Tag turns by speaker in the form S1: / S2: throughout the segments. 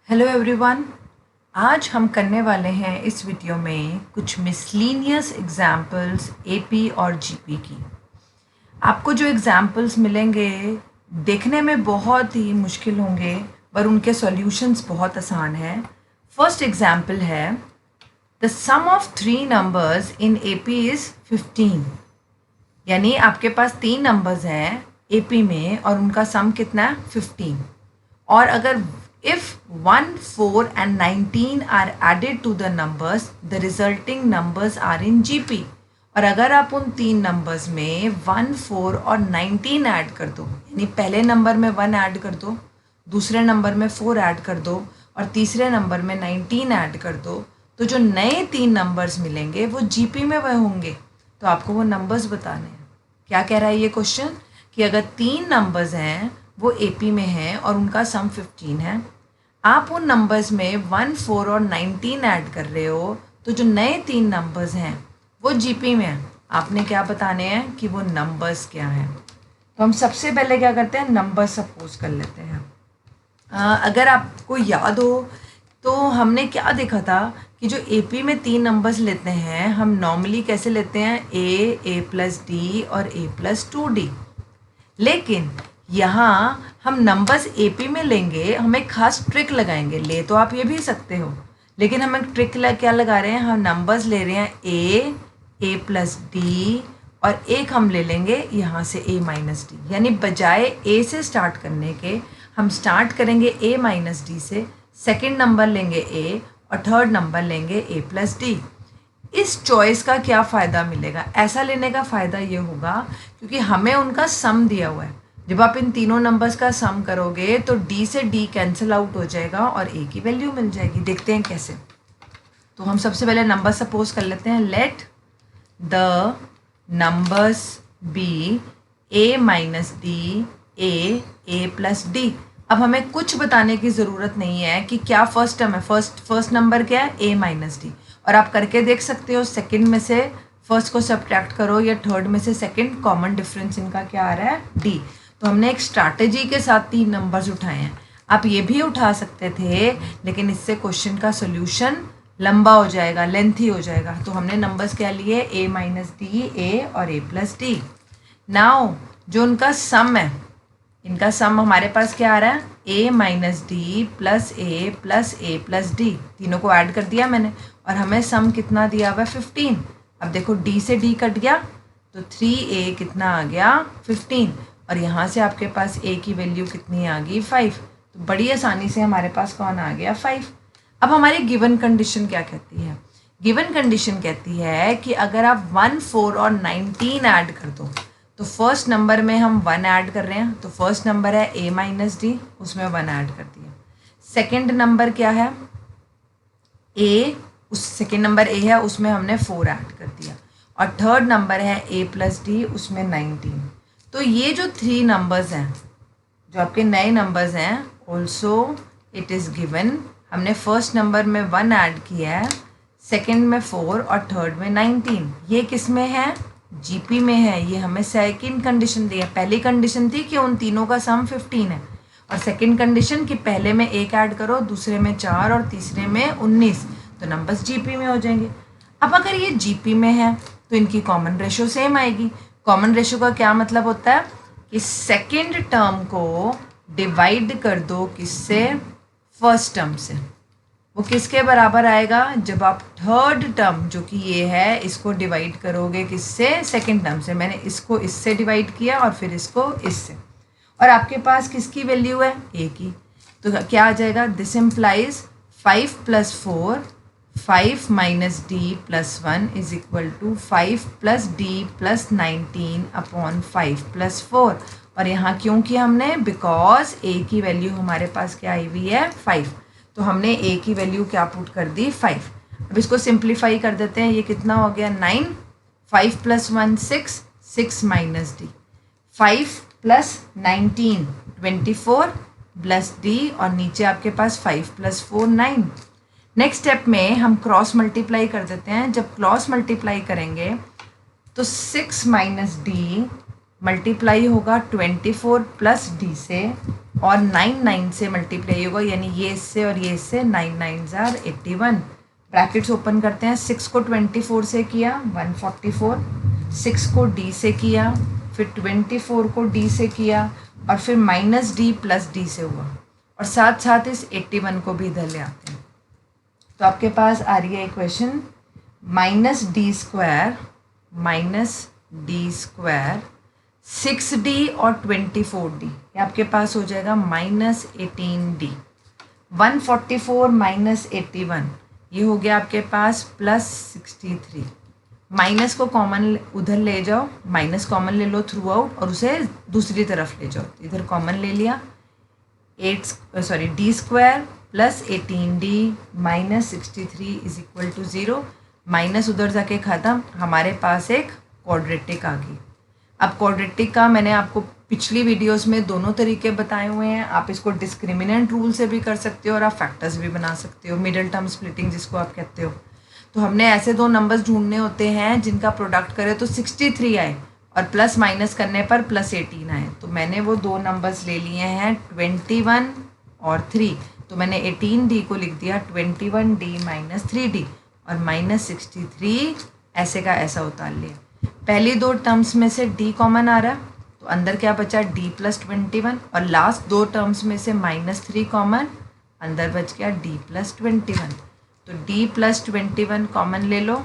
S1: Hello everyone. आज हम करने वाले हैं इस वीडियो में कुछ मिसलीनियस एग्जाम्पल्स एपी और जीपी की। आपको जो एग्जाम्पल्स मिलेंगे देखने में बहुत ही मुश्किल होंगे पर उनके सॉल्यूशंस बहुत आसान हैं। फर्स्ट एग्जाम्पल है the sum of three numbers in AP is 15। यानी आपके पास तीन नंबर्स हैं एपी में और उनका सम कितना है 15। और अगर if 1, 4 and 19 are added to the numbers, the resulting numbers are in GP। और अगर आप उन तीन नंबर्स में 1, 4 और 19 ऐड कर दो, यानी पहले नंबर में 1 ऐड कर दो, दूसरे नंबर में 4 ऐड कर दो और तीसरे नंबर में 19 ऐड कर दो, तो जो नए तीन नंबर्स मिलेंगे वो जीपी में वह होंगे। तो आपको वो नंबर्स बताने हैं। क्या कह रहा है ये क्वेश्चन कि अगर तीन नंबर्स हैं वो एपी में हैं और उनका सम 15 है, आप उन नंबर्स में 1, 4 और 19 ऐड कर रहे हो, तो जो नए तीन नंबर्स हैं वो जीपी में हैं। आपने क्या बताने हैं कि वो नंबर्स क्या हैं। तो हम सबसे पहले क्या करते हैं, नंबर सपोज कर लेते हैं। अगर आपको याद हो तो हमने क्या देखा था कि जो एपी में तीन नंबर्स लेते हैं हम नॉर्मली कैसे लेते हैं, ए प्लस डी और ए प्लस 2d। लेकिन यहाँ हम नंबर्स एपी में लेंगे, हम एक खास ट्रिक लगाएंगे। ले तो आप ये भी सकते हो, लेकिन हम एक ट्रिक क्या लगा रहे हैं, हम नंबर्स ले रहे हैं ए प्लस डी और एक हम ले लेंगे यहाँ से ए माइनस डी। यानी बजाय ए से स्टार्ट करने के हम स्टार्ट करेंगे ए माइनस डी से, सेकेंड नंबर लेंगे ए और थर्ड नंबर लेंगे ए प्लस डी। इस चॉइस का क्या फ़ायदा मिलेगा, ऐसा लेने का फ़ायदा ये होगा क्योंकि हमें उनका सम दिया हुआ है। जब आप इन तीनों नंबर्स का सम करोगे तो डी से डी कैंसिल आउट हो जाएगा और ए की वैल्यू मिल जाएगी। देखते हैं कैसे। तो हम सबसे पहले नंबर सपोज कर लेते हैं। Let the numbers be A minus d a plus d. अब हमें कुछ बताने की ज़रूरत नहीं है कि क्या फर्स्ट टर्म है। फर्स्ट नंबर क्या है, ए माइनस डी। और आप करके देख सकते हो, सेकंड में से फर्स्ट को सब्ट्रैक्ट करो या थर्ड में से सेकंड, कॉमन डिफरेंस इनका क्या आ रहा है, डी। तो हमने एक स्ट्रैटेजी के साथ तीन नंबर्स उठाए हैं। आप ये भी उठा सकते थे, लेकिन इससे क्वेश्चन का सोल्यूशन लंबा हो जाएगा, लेंथी हो जाएगा। तो हमने नंबर्स क्या लिए, ए माइनस डी ए और ए प्लस डी। नाउ जो उनका सम है, इनका सम हमारे पास क्या आ रहा है, ए माइनस डी प्लस ए प्लस डी। तीनों को ऐड कर दिया मैंने और हमें सम कितना दिया हुआ है, 15। अब देखो डी से डी कट गया तो 3a कितना आ गया, 15। और यहाँ से आपके पास a की वैल्यू कितनी आ गई, 5। तो बड़ी आसानी से हमारे पास कौन आ गया, 5। अब हमारी गिवन कंडीशन क्या कहती है, गिवन कंडीशन कहती है कि अगर आप 1, 4 और 19 ऐड कर दो, तो फर्स्ट नंबर में हम 1 ऐड कर रहे हैं, तो फर्स्ट नंबर है a माइनस डी, उसमें 1 ऐड कर दिया। सेकेंड नंबर क्या है, a, उस सेकेंड नंबर a है, उसमें हमने 4 ऐड कर दिया। और थर्ड नंबर है a प्लस डी, उसमें 19। तो ये जो थ्री नंबर्स हैं, जो आपके नए नंबर्स हैं, ऑल्सो इट इज़ गिवन। हमने फर्स्ट नंबर में 1 ऐड किया है, सेकेंड में 4 और थर्ड में 19। ये किस में है, जीपी में है। ये हमें सेकेंड कंडीशन दी है। पहली कंडीशन थी कि उन तीनों का सम 15 है, और सेकेंड कंडीशन कि पहले में 1 ऐड करो, दूसरे में 4 और तीसरे में 19, तो नंबर्स जीपी में हो जाएंगे। अब अगर ये जीपी में है तो इनकी कॉमन रेशो सेम आएगी। कॉमन रेशो का क्या मतलब होता है कि सेकेंड टर्म को डिवाइड कर दो किससे, फर्स्ट टर्म से। वो किसके बराबर आएगा, जब आप थर्ड टर्म जो कि ये है इसको डिवाइड करोगे किससे, सेकेंड टर्म से। मैंने इसको इससे डिवाइड किया और फिर इसको इससे, और आपके पास किसकी वैल्यू है, ए की। तो क्या आ जाएगा, this implies 5 plus 4 5 minus d plus 1 is equal to 5 plus d plus 19 upon 5 plus 4। और यहाँ क्यों किया हमने, बिकॉज ए की वैल्यू हमारे पास क्या आई हुई है, 5। तो हमने ए की वैल्यू क्या पुट कर दी, 5। अब इसको सिंप्लीफाई कर देते हैं। ये कितना हो गया, 9। 5 plus 1 6, 6 minus d, 5 plus 19 24 plus D, और नीचे आपके पास 5 प्लस 4 9। नेक्स्ट स्टेप में हम क्रॉस मल्टीप्लाई कर देते हैं। जब क्रॉस मल्टीप्लाई करेंगे तो 6 माइनस डी मल्टीप्लाई होगा 24 प्लस डी से और 9 से मल्टीप्लाई होगा, यानी ये इससे और ये इससे, 9 9 जार 81। ब्रैकेट्स ओपन करते हैं, 6 को 24 से किया 144, 6 को डी से किया, फिर 24 को डी से किया और फिर माइनस डी प्लस डी से हुआ, और साथ साथ इस 81 को भी इधर ले आते हैं। तो आपके पास आ रही है equation minus D square 6d और 24d, ये आपके पास हो जाएगा माइनस 18d। 144 माइनस 81, ये हो गया आपके पास प्लस 63। माइनस को कॉमन उधर ले जाओ, माइनस कॉमन ले लो थ्रू आउट और उसे दूसरी तरफ ले जाओ, इधर कॉमन ले लिया, d square plus 18d minus 63 is equal to 0। Minus उधर जाके ख़त्म, हमारे पास एक क्वाड्रेटिक आ गई। अब क्वाड्रेटिक का मैंने आपको पिछली वीडियोस में दोनों तरीके बताए हुए हैं। आप इसको डिस्क्रिमिनेंट रूल से भी कर सकते हो और आप फैक्टर्स भी बना सकते हो, मिडिल टर्म स्प्लिटिंग जिसको आप कहते हो। तो हमने ऐसे दो नंबर्स ढूंढने होते हैं जिनका प्रोडक्ट करे तो 63 आए और प्लस माइनस करने पर प्लस 18 आए। तो मैंने वो दो नंबर्स ले लिए हैं 21 और 3, तो मैंने 18d को लिख दिया 21d माइनस 3d और माइनस 63 ऐसे का ऐसा उतार लिया। पहली दो टर्म्स में से d कॉमन आ रहा है, तो अंदर क्या बचा d प्लस 21, और लास्ट दो टर्म्स में से माइनस 3 कॉमन, अंदर बच गया d प्लस 21। तो d प्लस 21 कॉमन ले लो,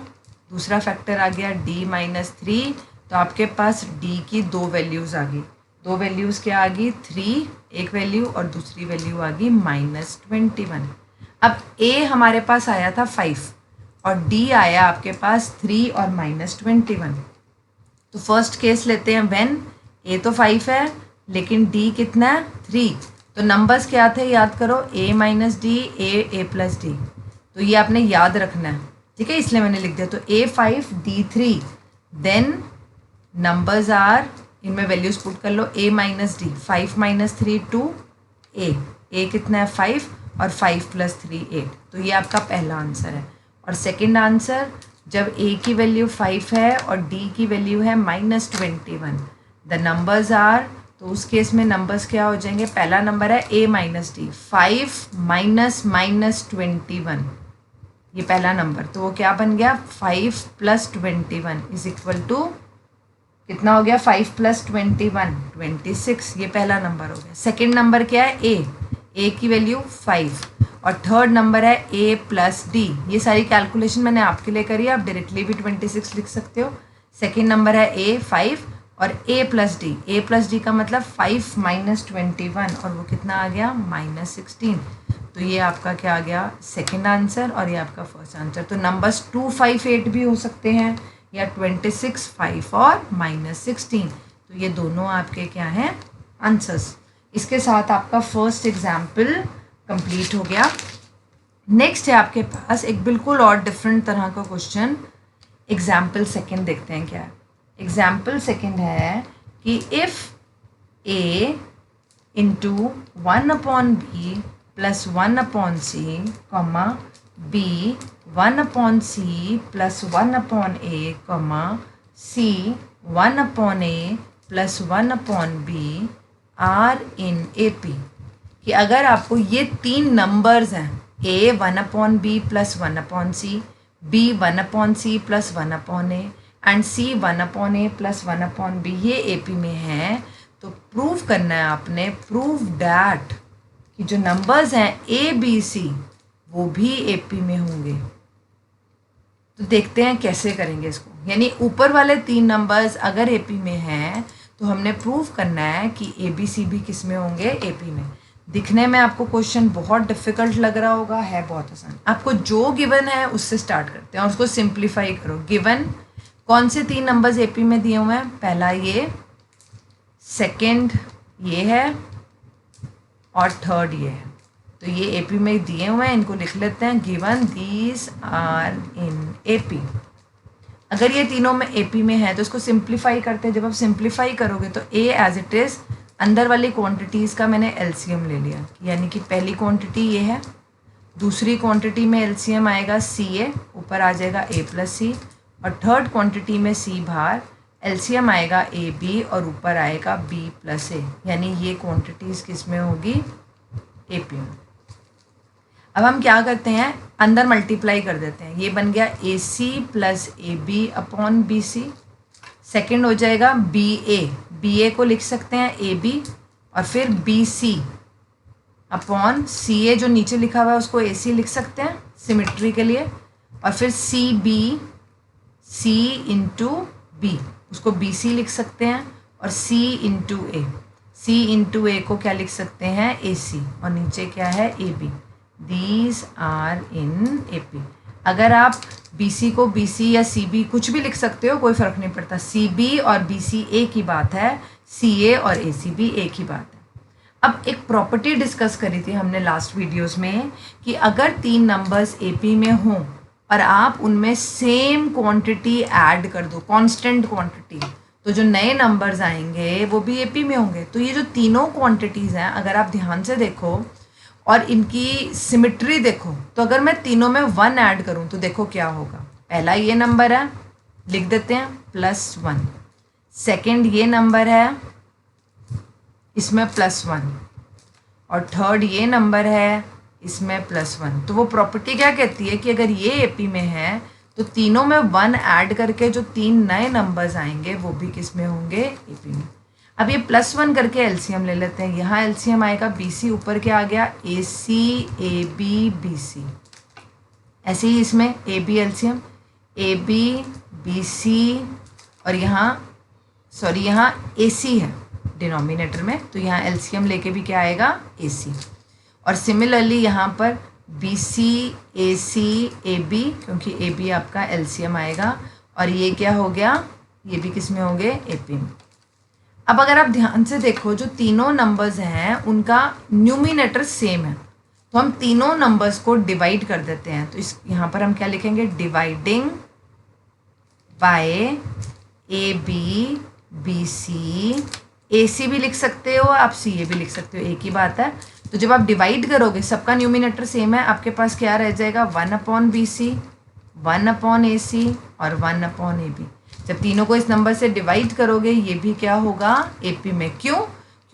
S1: दूसरा फैक्टर आ गया d माइनस 3, तो आपके पास d की दो वैल्यूज़ आ गई। दो वैल्यूज़ क्या आ गई, 3 एक वैल्यू और दूसरी वैल्यू आ गई माइनस 21। अब a हमारे पास आया था 5 और d आया आपके पास 3 और माइनस 21। तो फर्स्ट केस लेते हैं, व्हेन a तो 5 है लेकिन d कितना है 3, तो नंबर्स क्या थे याद करो, a minus D, a plus D, तो ये आपने याद रखना है, ठीक है, इसलिए मैंने लिख दिया। तो a 5 d 3, then numbers are, इनमें वैल्यूज पुट कर लो, a minus d, 5 minus 3 2, a कितना है 5 और 5 प्लस 3 8, तो ये आपका पहला आंसर है। और सेकेंड आंसर, जब a की वैल्यू 5 है और d की वैल्यू है माइनस 21, द नंबर्स आर, तो उस केस में नंबर्स क्या हो जाएंगे, पहला नंबर है a minus d, 5 minus minus 21, ये पहला नंबर, तो वो क्या बन गया 5 प्लस 21 इज इक्वल टू कितना हो गया, 5 प्लस 21 26, ये पहला नंबर हो गया। सेकेंड नंबर क्या है a की वैल्यू 5 और थर्ड नंबर है a प्लस डी, ये सारी कैलकुलेशन मैंने आपके लिए करी है, आप डायरेक्टली भी 26 लिख सकते हो। सेकेंड नंबर है a 5 और a प्लस डी का मतलब 5 माइनस 21 और वो कितना आ गया माइनस 16, तो ये आपका क्या आ गया सेकेंड आंसर और ये आपका फर्स्ट आंसर। तो नंबर्स 2 5 8 भी हो सकते हैं या 26 5 और माइनस 16, तो ये दोनों आपके क्या हैं आंसर्स। इसके साथ आपका फर्स्ट एग्जाम्पल कंप्लीट हो गया। नेक्स्ट है आपके पास एक बिल्कुल और डिफरेंट तरह का क्वेश्चन, एग्जाम्पल सेकंड देखते हैं क्या है। एग्जाम्पल सेकंड है कि if a into 1/b plus 1/c comma b 1/c plus 1/a comma c 1/a plus 1/b are in AP, कि अगर आपको ये तीन नंबर्स हैं a 1/b plus 1/c, b 1/c plus 1/a and c 1/a plus 1/b, ये AP में है, तो प्रूव करना है आपने, प्रूव डैट कि जो नंबर्स हैं a b c वो भी AP में होंगे। तो देखते हैं कैसे करेंगे इसको, यानी ऊपर वाले तीन नंबर्स अगर AP में हैं तो हमने प्रूव करना है कि a b c भी किस में होंगे AP में। दिखने में आपको क्वेश्चन बहुत डिफ़िकल्ट लग रहा होगा, है बहुत आसान। आपको जो गिवन है उससे स्टार्ट करते हैं और उसको सिंप्लीफाई करो। गिवन कौन से तीन नंबर्स AP में दिए हुए हैं, पहला ये, सेकंड ये है और थर्ड ये है, तो ये AP में दिए हुए हैं, इनको लिख लेते हैं, given these are in AP। अगर ये तीनों में AP में है तो इसको सिंप्लीफाई करते हैं। जब आप सिंप्लीफाई करोगे तो A एज इट इज़, अंदर वाली क्वांटिटीज़ का मैंने LCM ले लिया, यानी कि पहली क्वांटिटी ये है, दूसरी क्वांटिटी में LCM आएगा CA, ऊपर आ जाएगा A प्लस C, और थर्ड क्वांटिटी में C बाहर, एलसीएम आएगा ए बी और ऊपर आएगा बी प्लस ए, यानी ये क्वांटिटीज़ किस में होगी, ए पी में। अब हम क्या करते हैं, अंदर मल्टीप्लाई कर देते हैं, ये बन गया A C plus A B upon B C. Second हो जाएगा बी ए को लिख सकते हैं ए बी, और फिर बी सी अपॉन सी ए, जो नीचे लिखा हुआ है उसको ए सी लिख सकते हैं सिमिट्री के लिए, और फिर c b c into b, उसको बी सी लिख सकते हैं, और सी इंटू ए को क्या लिख सकते हैं, ए सी, और नीचे क्या है, A B. These are in A P. अगर आप बी सी को बी सी या सी बी कुछ भी लिख सकते हो, कोई फ़र्क नहीं पड़ता, सी बी और बी सी एक ही बात है, सी ए और ए सी भी एक ही बात है। अब एक प्रॉपर्टी डिस्कस करी थी हमने लास्ट वीडियोस में कि अगर 3 नंबर्स ए पी में हों और आप उनमें सेम क्वांटिटी ऐड कर दो, कांस्टेंट क्वांटिटी, तो जो नए नंबर्स आएंगे वो भी ए पी में होंगे। तो ये जो तीनों क्वांटिटीज़ हैं, अगर आप ध्यान से देखो और इनकी सिमिट्री देखो, तो अगर मैं तीनों में 1 ऐड करूं तो देखो क्या होगा। पहला ये नंबर है, लिख देते हैं +1। सेकंड ये नंबर है, इसमें +1, और थर्ड ये नंबर है, इसमें +1। तो वो प्रॉपर्टी क्या कहती है कि अगर ये एपी में है तो तीनों में 1 ऐड करके जो 3 नए नंबर्स आएंगे वो भी किस में होंगे, एपी में। अब ये +1 करके एलसीएम ले लेते हैं। यहाँ एलसीएम आएगा बी सी, ऊपर क्या आ गया, A C A B B सी। ऐसे ही इसमें A B LCM, A B B C, और यहाँ ए सी है डिनोमिनेटर में, तो यहाँ एलसीएम लेके भी क्या आएगा, ए सी। और सिमिलरली यहाँ पर B C A C A B, क्योंकि ए बी आपका एलसीएम आएगा, और ये क्या हो गया, ये भी किस में होंगे, ए पी में। अब अगर आप ध्यान से देखो, जो तीनों नंबर्स हैं उनका न्यूमिनेटर सेम है, तो हम तीनों नंबर्स को डिवाइड कर देते हैं। तो इस यहाँ पर हम क्या लिखेंगे, dividing by A B B C, A C भी लिख सकते हो आप, सी ए भी लिख सकते हो, एक ही बात है। तो जब आप डिवाइड करोगे, सबका न्यूमिनेटर सेम है, आपके पास क्या रह जाएगा, 1 अपॉन बी सी, 1 अपॉन ए सी और 1 अपॉन ए बी। जब तीनों को इस नंबर से डिवाइड करोगे, ये भी क्या होगा, ए पी में। क्यों,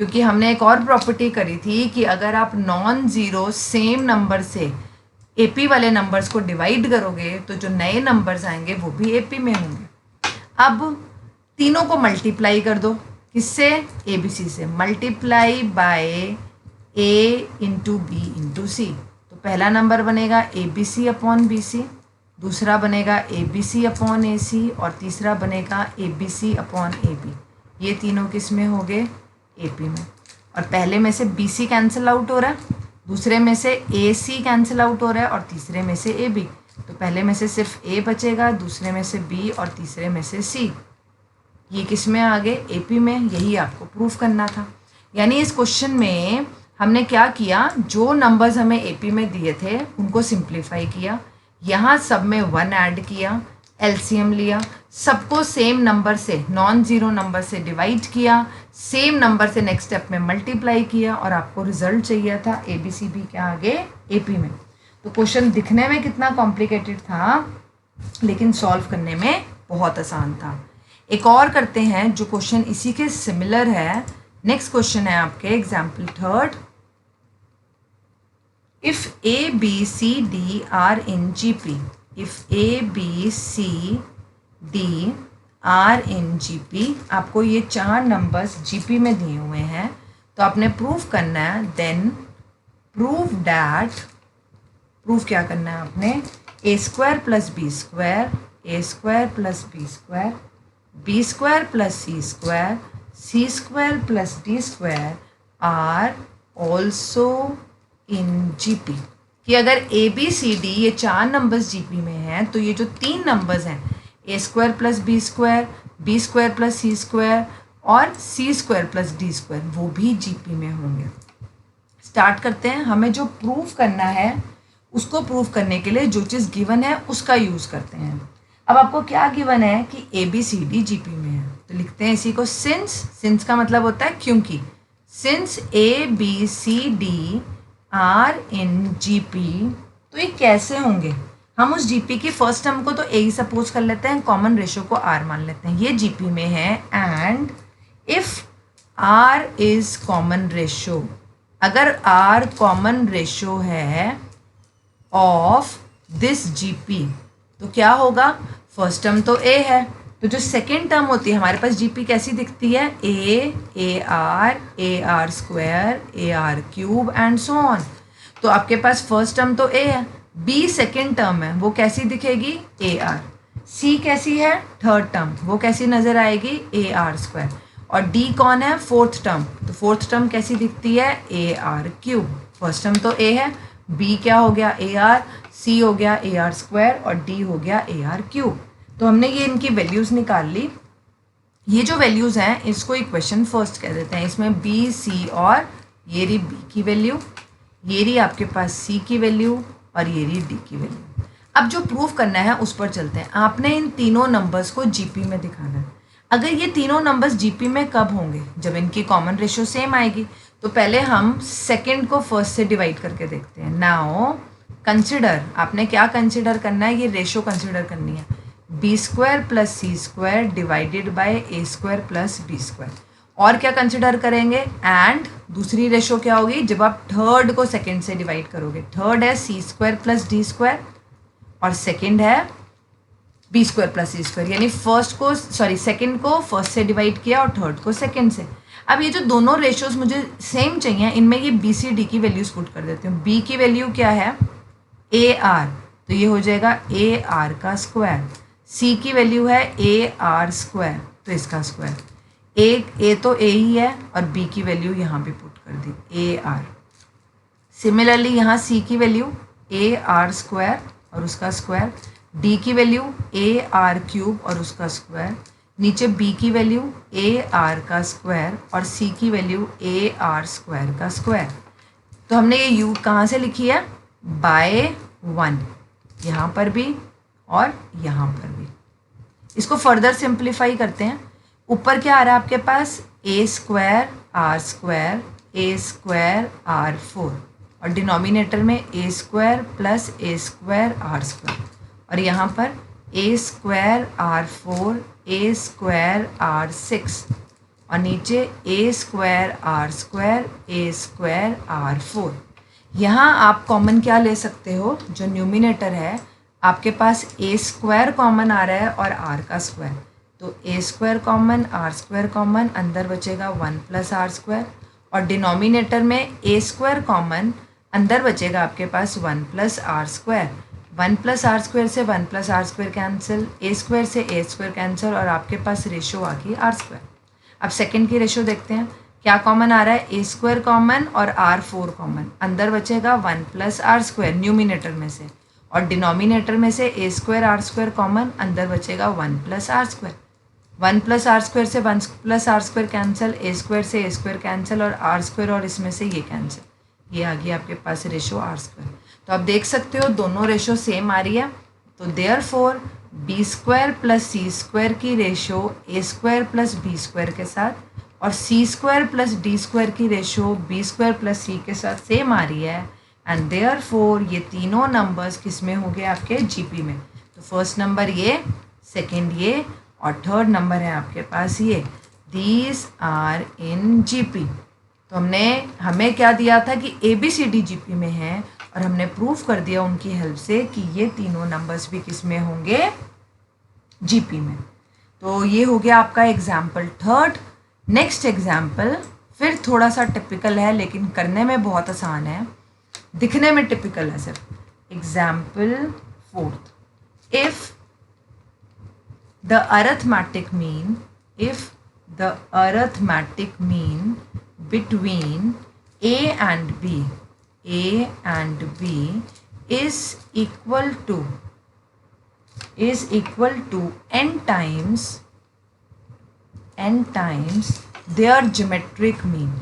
S1: क्योंकि हमने एक और प्रॉपर्टी करी थी कि अगर आप नॉन ज़ीरो सेम नंबर से ए पी वाले नंबर्स को डिवाइड करोगे तो जो नए नंबर्स आएंगे वो भी ए पी में होंगे। अब तीनों को मल्टीप्लाई कर दो, किससे, ए बी सी से, multiply by A into B into C. तो पहला नंबर बनेगा A B C upon B C, दूसरा बनेगा ए बी सी अपॉन ए सी, और तीसरा बनेगा A B C upon A B. ये तीनों किस में हो गए, ए पी में। और पहले में से बी सी कैंसिल आउट हो रहा है, दूसरे में से ए सी कैंसिल आउट हो रहा है, और तीसरे में से ए बी। तो पहले में से सिर्फ ए बचेगा, दूसरे में से बी, और तीसरे में से सी। ये किस में आ गए, ए पी में। यही आपको प्रूफ करना था। यानी इस क्वेश्चन में हमने क्या किया, जो नंबर्स हमें ए पी में दिए थे उनको सिंप्लीफाई किया, यहाँ सब में 1 ऐड किया, एलसीएम लिया, सबको सेम नंबर से, नॉन ज़ीरो नंबर से डिवाइड किया, सेम नंबर से नेक्स्ट स्टेप में मल्टीप्लाई किया, और आपको रिजल्ट चाहिए था ए बी सी बी क्या आगे, ए पी में। तो क्वेश्चन दिखने में कितना कॉम्प्लिकेटेड था, लेकिन सॉल्व करने में बहुत आसान था। एक और करते हैं जो क्वेश्चन इसी के सिमिलर है। नेक्स्ट क्वेश्चन है आपके example 3rd। If A, B, C, D are in GP, if A, B, C, D are in GP, आपको ये 4 नंबर्स GP में दिए हुए हैं, तो आपने प्रूफ करना है, देन प्रूव डैट, प्रूफ क्या करना है आपने, A² + B², A² + B², B² + C², C² + D² are also in GP, कि अगर ए बी सी डी ये 4 नंबर्स जीपी में हैं, तो ये जो 3 नंबर्स हैं, A² + B², B² + C² और C² + D², वो भी जीपी में होंगे। स्टार्ट करते हैं। हमें जो प्रूफ करना है उसको प्रूफ करने के लिए जो चीज़ गिवन है उसका यूज़ करते हैं। अब आपको क्या गिवन है कि A B C D GP में है, तो लिखते हैं इसी को सिंस का मतलब होता है क्योंकि, since A B C D are in GP, तो ये कैसे होंगे, हम उस जीपी की फर्स्ट टर्म को तो ए ही सपोज कर लेते हैं, कॉमन रेशो को आर मान लेते हैं, ये जीपी में है। And if R is common ratio, अगर आर कॉमन रेशो है ऑफ दिस जीपी तो क्या होगा, फर्स्ट टर्म तो ए है, तो जो सेकेंड टर्म होती है हमारे पास जीपी कैसी दिखती है, A R square, A R cube and so on. तो आपके पास फर्स्ट टर्म तो ए है, बी सेकेंड टर्म है, वो कैसी दिखेगी, ए आर। सी कैसी है, थर्ड टर्म, वो कैसी नज़र आएगी, ए आर स्क्वायर। और डी कौन है, फोर्थ टर्म, तो फोर्थ टर्म कैसी दिखती है, A R cube. First term तो ए है, बी क्या हो गया, ए आर, सी हो गया ए आर स्क्वायर और डी हो गया ए आर क्यूब। तो हमने ये इनकी वैल्यूज़ निकाल ली। ये जो वैल्यूज़ हैं इसको इक्वेशन फर्स्ट कह देते हैं। इसमें बी, सी और ये रही बी की वैल्यू, ये रही आपके पास सी की वैल्यू और ये रही डी की वैल्यू। अब जो प्रूव करना है उस पर चलते हैं। आपने इन तीनों नंबर्स को जीपी में दिखाना है। अगर ये तीनों नंबर्स जीपी में कब होंगे, जब इनकी कॉमन रेशो सेम आएगी। तो पहले हम सेकेंड को फर्स्ट से डिवाइड करके देखते हैं। नाउ कंसिडर, आपने क्या कंसिडर करना है, ये रेशो कंसिडर करनी है, B square plus C square divided by A square plus B square. और क्या कंसिडर करेंगे, एंड दूसरी रेशो क्या होगी, जब आप थर्ड को सेकेंड से डिवाइड करोगे। थर्ड है C square plus D square और सेकेंड है B square plus C square, यानी सेकेंड को फर्स्ट से डिवाइड किया और थर्ड को सेकेंड से। अब ये जो दोनों रेशोज मुझे सेम चाहिए, इनमें ये बी सी डी की वैल्यूज पुट कर देती हूँ। बी की वैल्यू क्या है, ए आर, तो ये हो जाएगा ए आर का स्क्वायर। सी की वैल्यू है ए आर स्क्वायर, तो इसका स्क्वायर। ए तो ए ही है और बी की वैल्यू यहाँ भी पुट कर दी, ए आर। सिमिलरली यहाँ सी की वैल्यू ए आर स्क्वायर और उसका स्क्वायर, डी की वैल्यू ए आर क्यूब और उसका स्क्वायर, नीचे बी की वैल्यू ए आर का स्क्वायर और सी की वैल्यू ए आर स्क्वायर का स्क्वायर। तो हमने ये यू कहाँ से लिखी है, बाय 1, यहाँ पर भी और यहाँ पर भी। इसको फर्दर सिंप्लीफाई करते हैं। ऊपर क्या आ रहा है आपके पास, ए स्क्वायर आर 4 और डिनोमिनेटर में A square plus A square R square, और यहाँ पर A square R 4, A square R 6 और नीचे ए स्क्वायर आर 4। यहाँ आप कॉमन क्या ले सकते हो, जो न्यूमिनेटर है आपके पास ए स्क्वायर कॉमन आ रहा है और आर का स्क्वायर, तो A square common, R square common, अंदर बचेगा 1 प्लस आर स्क्वायर, और डिनोमिनेटर में ए स्क्वायर कॉमन, अंदर बचेगा आपके पास 1 plus R square. 1 plus R square से 1 plus R square cancel, A square से ए स्क्वायर कैंसिल, और आपके पास रेशो आ गई आर स्क्वायर। अब सेकेंड की रेशो देखते हैं, क्या कॉमन आ रहा है, ए स्क्वायर कॉमन और आर 4 कॉमन, अंदर बचेगा 1 प्लस आर स्क्वायर न्यूमिनेटर में से, और डिनोमिनेटर में से A square R square common, अंदर बचेगा 1 plus R square. 1 plus R square से 1 plus R square cancel, A square से ए स्क्वायर कैंसिल, और आर स्क्वायर और इसमें से ये कैंसिल, ये आ गया आपके पास रेशो आर स्क्वायर। तो आप देख सकते हो दोनों रेशो सेम आ रही है। तो therefore B square plus C square की ratio A square plus B square के साथ, और C square plus D square की ratio B square plus C के साथ सेम आ रही है। एंड देयरफॉर ये तीनों नंबर्स किस में होंगे, आपके जीपी में। तो फर्स्ट नंबर ये, सेकेंड ये, और थर्ड नंबर है आपके पास ये। These are in GP. तो हमें क्या दिया था कि A B C D GP में है, और हमने प्रूफ कर दिया उनकी हेल्प से कि ये तीनों नंबर्स भी किस में होंगे, जीपी में। तो ये हो गया आपका एग्जाम्पल थर्ड। नेक्स्ट एग्जाम्पल फिर थोड़ा सा टिपिकल है, लेकिन करने में बहुत आसान है, दिखने में टिपिकल है सिर्फ। Example fourth, if the arithmetic mean between A and B is equal to n times their geometric mean।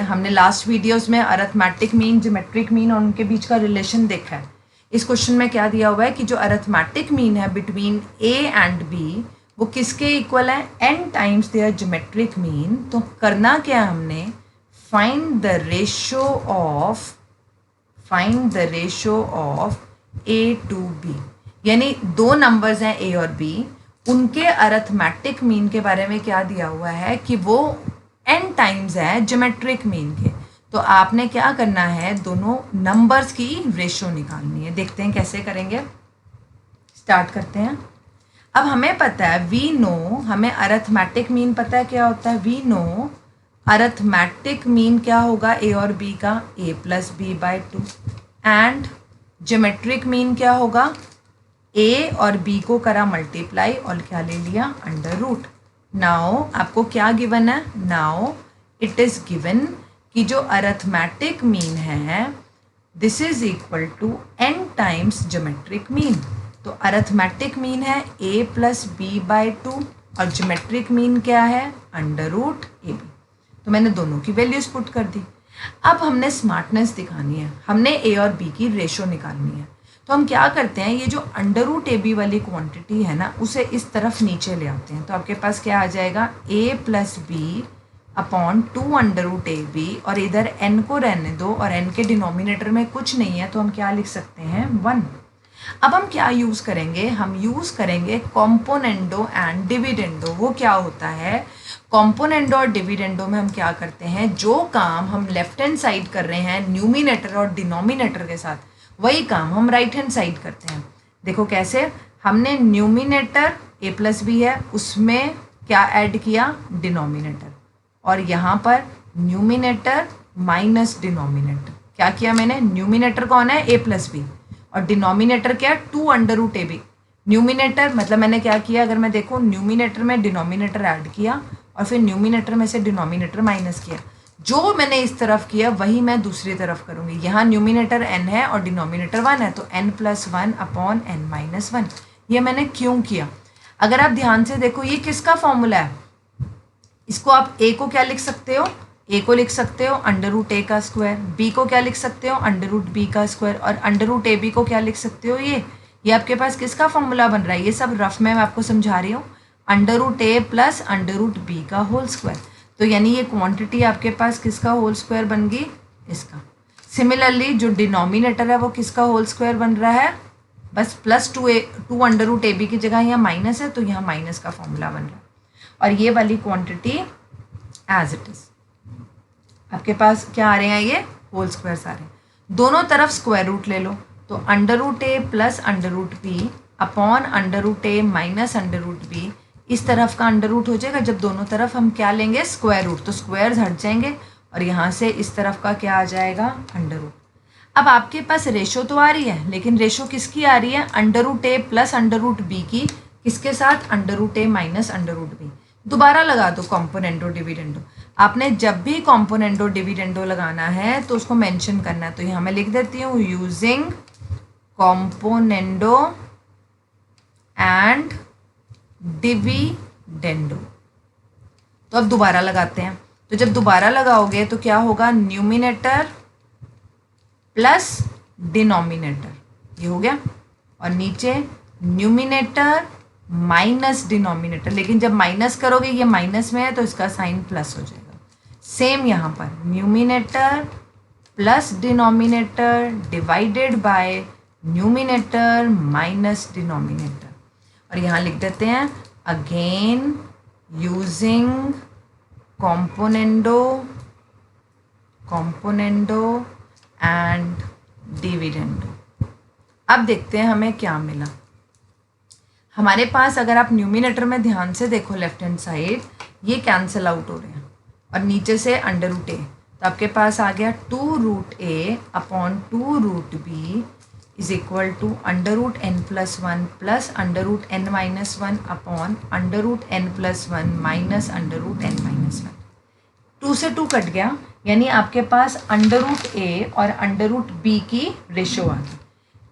S1: हमने लास्ट वीडियोस में अरिथमेटिक मीन, ज्योमेट्रिक मीन और उनके बीच का रिलेशन देखा है। इस क्वेश्चन में क्या दिया हुआ है कि जो अरिथमेटिक मीन है बिटवीन ए एंड बी वो किसके इक्वल है, n times their geometric mean. तो करना क्या हमने, find the ratio of A to B, यानी दो नंबर्स हैं ए और बी, उनके अरिथमेटिक मीन के बारे में क्या दिया हुआ है कि वो n टाइम्स है ज्योमेट्रिक मीन के। तो आपने क्या करना है, दोनों नंबर्स की रेशो निकालनी है। देखते हैं कैसे करेंगे, स्टार्ट करते हैं। अब हमें पता है, वी नो, हमें अरिथमेटिक मीन पता है क्या होता है। वी नो अरिथमेटिक मीन क्या होगा ए और बी का, a plus B by two. And geometric mean क्या होगा, a और b को करा मल्टीप्लाई और क्या ले लिया, अंडर रूट। नाउ आपको क्या गिवन है, नाउ इट इज़ गिवन कि जो अरिथमेटिक मीन है this is equal to n times geometric mean. तो अरिथमेटिक मीन है a plus B by two और ज्योमेट्रिक मीन क्या है, अंडर रूट ए बी। तो मैंने दोनों की वैल्यूज पुट कर दी। अब हमने स्मार्टनेस दिखानी है, हमने a और b की रेशो निकालनी है। तो हम क्या करते हैं, ये जो अंडर रूट ए बी वाली क्वांटिटी है ना, उसे इस तरफ नीचे ले आते हैं। तो आपके पास क्या आ जाएगा, a plus B upon two under root A B, और इधर n को रहने दो और n के डिनोमिनेटर में कुछ नहीं है, तो हम क्या लिख सकते हैं, 1। अब हम क्या यूज़ करेंगे, हम यूज़ करेंगे कॉम्पोनेंडो एंड डिविडेंडो। वो क्या होता है, कॉम्पोनेंडो और डिविडेंडो में हम क्या करते हैं, जो काम हम लेफ्ट हैंड साइड कर रहे हैं न्यूमिनेटर और डिनोमिनेटर के साथ, वही काम हम राइट हैंड साइड करते हैं। देखो कैसे, हमने न्यूमिनेटर a प्लस बी है, उसमें क्या ऐड किया, डिनोमिनेटर, और यहाँ पर न्यूमिनेटर माइनस डिनोमिनेटर। क्या किया मैंने, न्यूमिनेटर कौन है, a प्लस बी, और डिनोमिनेटर क्या, two under root A B. Numerator मतलब मैंने क्या किया, अगर मैं देखूँ न्यूमिनेटर में डिनोमिनेटर ऐड किया और फिर न्यूमिनेटर में से डिनोमिनेटर माइनस किया। जो मैंने इस तरफ किया वही मैं दूसरी तरफ करूँगी। यहाँ न्यूमिनेटर n है और डिनोमिनेटर 1 है, तो n plus one upon n minus one. ये मैंने क्यों किया, अगर आप ध्यान से देखो ये किसका फॉर्मूला है, इसको आप a को क्या लिख सकते हो, a को लिख सकते हो अंडर रूट ए का स्क्वायर, b को क्या लिख सकते हो, अंडर रूट बी का स्क्वायर, और अंडर रूट ए बी को क्या लिख सकते हो, ये आपके पास किसका फॉर्मूला बन रहा है। ये सब रफ में मैं आपको समझा रही हूँ, under root A plus under root B का होल स्क्वायर। तो यानी ये क्वांटिटी आपके पास किसका होल स्क्वायर बन गई, इसका। सिमिलरली जो डिनोमिनेटर है वो किसका होल स्क्वायर बन रहा है, बस plus two under root A B की जगह यहाँ माइनस है, तो यहाँ माइनस का फॉर्मूला बन रहा है। और ये वाली क्वांटिटी एज इट इज आपके पास क्या आ रहे हैं, ये होल स्क्वायर्स आ रहे हैं। दोनों तरफ स्क्वायर रूट ले लो, तो under root A plus under root B upon under root A minus under root B, इस तरफ का अंडर रूट हो जाएगा। जब दोनों तरफ हम क्या लेंगे, स्क्वायर रूट, तो स्क्वायर्स हट जाएंगे और यहाँ से इस तरफ का क्या आ जाएगा, अंडर रूट। अब आपके पास रेशो तो आ रही है, लेकिन रेशो किसकी आ रही है, under root A plus under root B की, किसके साथ, under root A minus under root B. दोबारा लगा दो कॉम्पोनेंडो डिविडेंडो। आपने जब भी कॉम्पोनेंडो डिविडेंडो लगाना है तो उसको मेंशन करना है, तो यहाँ मैं लिख देती हूँ यूजिंग कॉम्पोनेंडो एंड डिविडेंडो। तो अब दोबारा लगाते हैं, तो जब दोबारा लगाओगे तो क्या होगा, न्यूमिनेटर प्लस डिनोमिनेटर, ये हो गया, और नीचे न्यूमिनेटर माइनस डिनोमिनेटर, लेकिन जब माइनस करोगे ये माइनस में है तो इसका साइन प्लस हो जाएगा। सेम यहाँ पर numerator plus denominator divided by numerator minus denominator, और यहाँ लिख देते हैं again using componendo and dividendo. अब देखते हैं हमें क्या मिला। हमारे पास अगर आप न्यूमिनेटर में ध्यान से देखो लेफ्ट हैंड साइड, ये कैंसिल आउट हो रहे हैं और नीचे से अंडर रूट ए, तो आपके पास आ गया two root A upon two root B is equal to under root N plus one plus under root N minus one upon under root N plus one minus under root N minus one. Two से two cut गया, यानी आपके पास under root A और under root B की ratio आ गई।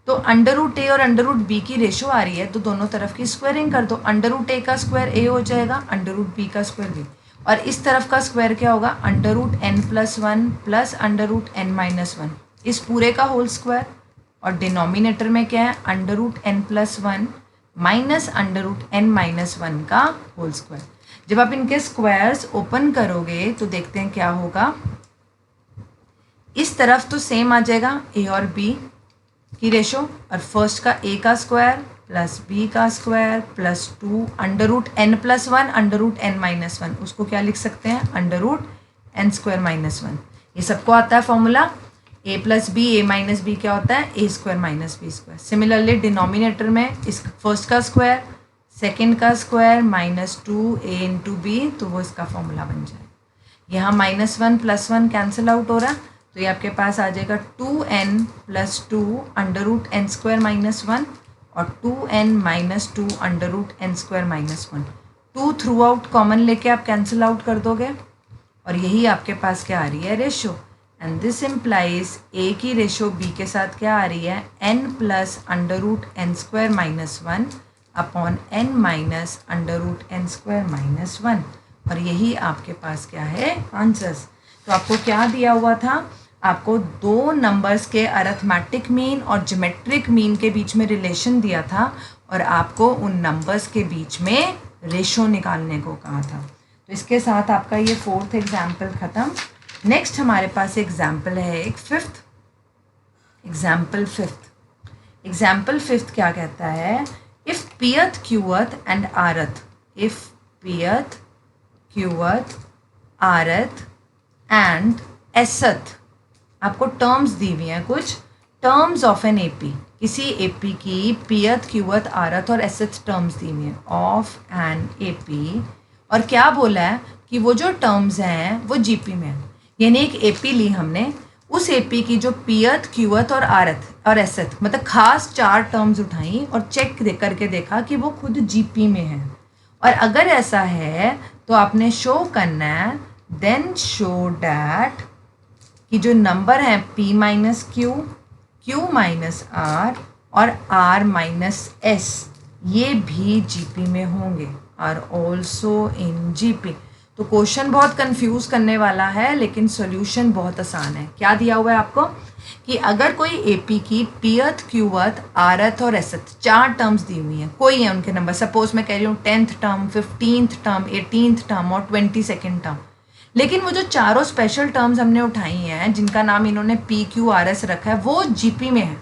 S1: तो अंडर रूट ए और अंडर रूट बी की रेशो आ रही है, तो दोनों तरफ की स्क्वायरिंग कर दो। अंडर रूट ए का स्क्वायर ए हो जाएगा, अंडर रूट बी का स्क्वायर बी, और इस तरफ का स्क्वायर क्या होगा, under root N plus one plus under root N minus one, इस पूरे का होल स्क्वायर। और डिनोमिनेटर में क्या है, under root N plus one minus under root N minus one का होल स्क्वायर। जब आप इनके स्क्वायर्स ओपन करोगे तो देखते हैं क्या होगा, इस तरफ तो सेम आ जाएगा ए और बी, की रेशो और फर्स्ट का a का स्क्वायर प्लस b का square plus 2 under root n plus 1 under root n minus 1, उसको क्या लिख सकते हैं under root n square minus 1। ये सबको आता है formula a plus B, A minus B क्या होता है a square minus B square. Similarly denominator में इस फर्स्ट का स्क्वायर सेकेंड का square minus 2a into B, तो वो इसका फॉर्मूला बन जाए। यहाँ -1 + 1 कैंसिल आउट हो रहा है, तो ये आपके पास आ जाएगा 2n + 2 under root n square minus 1 और 2n - 2 under root n square minus 1। 2 throughout common लेके आप कैंसिल आउट कर दोगे और यही आपके पास क्या आ रही है ratio. And this implies a की रेशो b के साथ क्या आ रही है n plus under root n square minus 1 upon n minus under root n square minus 1। और यही आपके पास क्या है आंसर्स। तो आपको क्या दिया हुआ था, आपको दो नंबर्स के अरिथमेटिक मीन और ज्योमेट्रिक मीन के बीच में रिलेशन दिया था और आपको उन नंबर्स के बीच में रेशो निकालने को कहा था। तो इसके साथ आपका ये 4th एग्जाम्पल ख़त्म। नेक्स्ट हमारे पास एग्जाम्पल है एक एग्जाम्पल फिफ्थ क्या कहता है, if pth qth and rth, if pth qth rth and sth, आपको टर्म्स दी हुई हैं कुछ टर्म्स ऑफ एन एपी, किसी एपी की पीएथ क्यूअथ आरथ और एसथ टर्म्स दी हुई हैं ऑफ एन एपी। और क्या बोला है कि वो जो टर्म्स हैं वो जीपी में है, यानी एक एपी ली हमने, उस एपी की जो पीएथ क्यूअथ और आरथ और एसथ मतलब खास 4 टर्म्स उठाई और चेक करके देखा कि वो खुद जीपी में है। और अगर ऐसा है तो आपने शो करना है, देन शो डैट कि जो नंबर हैं p minus Q, q minus R और r माइनस एस ये भी जीपी में होंगे, आर ऑल्सो इन जीपी। तो क्वेश्चन बहुत कंफ्यूज करने वाला है लेकिन सॉल्यूशन बहुत आसान है। क्या दिया हुआ है आपको कि अगर कोई एपी की पीएथ क्यूअथ आरथ और एसथ 4 टर्म्स दी हुई हैं, कोई है उनके नंबर, सपोज मैं कह रही हूँ 10th term, 15th term, 18th term और 22nd टर्म, लेकिन वो जो चारों स्पेशल टर्म्स हमने उठाई हैं जिनका नाम इन्होंने पी क्यू आर एस रखा है वो जीपी में है।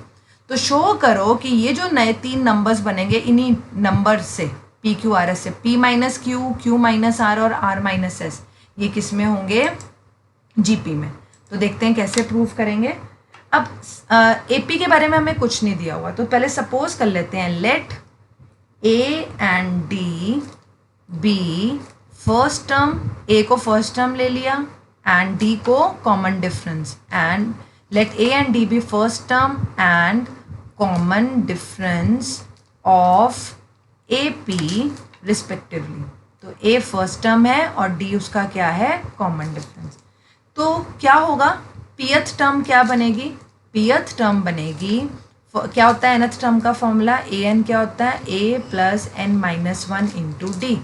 S1: तो शो करो कि ये जो नए 3 नंबर्स बनेंगे इन्हीं नंबर से पी क्यू आर एस से, P minus Q, Q minus R और आर माइनस एस, ये किस में होंगे जीपी में। तो देखते हैं कैसे प्रूव करेंगे। अब एपी के बारे में हमें कुछ नहीं दिया हुआ, तो पहले सपोज कर लेते हैं let A and D be first term, A को फर्स्ट टर्म ले लिया एंड डी को common difference, and let A and D be first term and common difference of A P respectively. तो ए फर्स्ट टर्म है और D उसका क्या है कॉमन डिफरेंस। तो क्या होगा, पीएथ टर्म क्या बनेगी, पीएथ टर्म बनेगी, क्या होता है nth टर्म का फॉर्मूला ए एन क्या होता है A plus N minus 1 into D,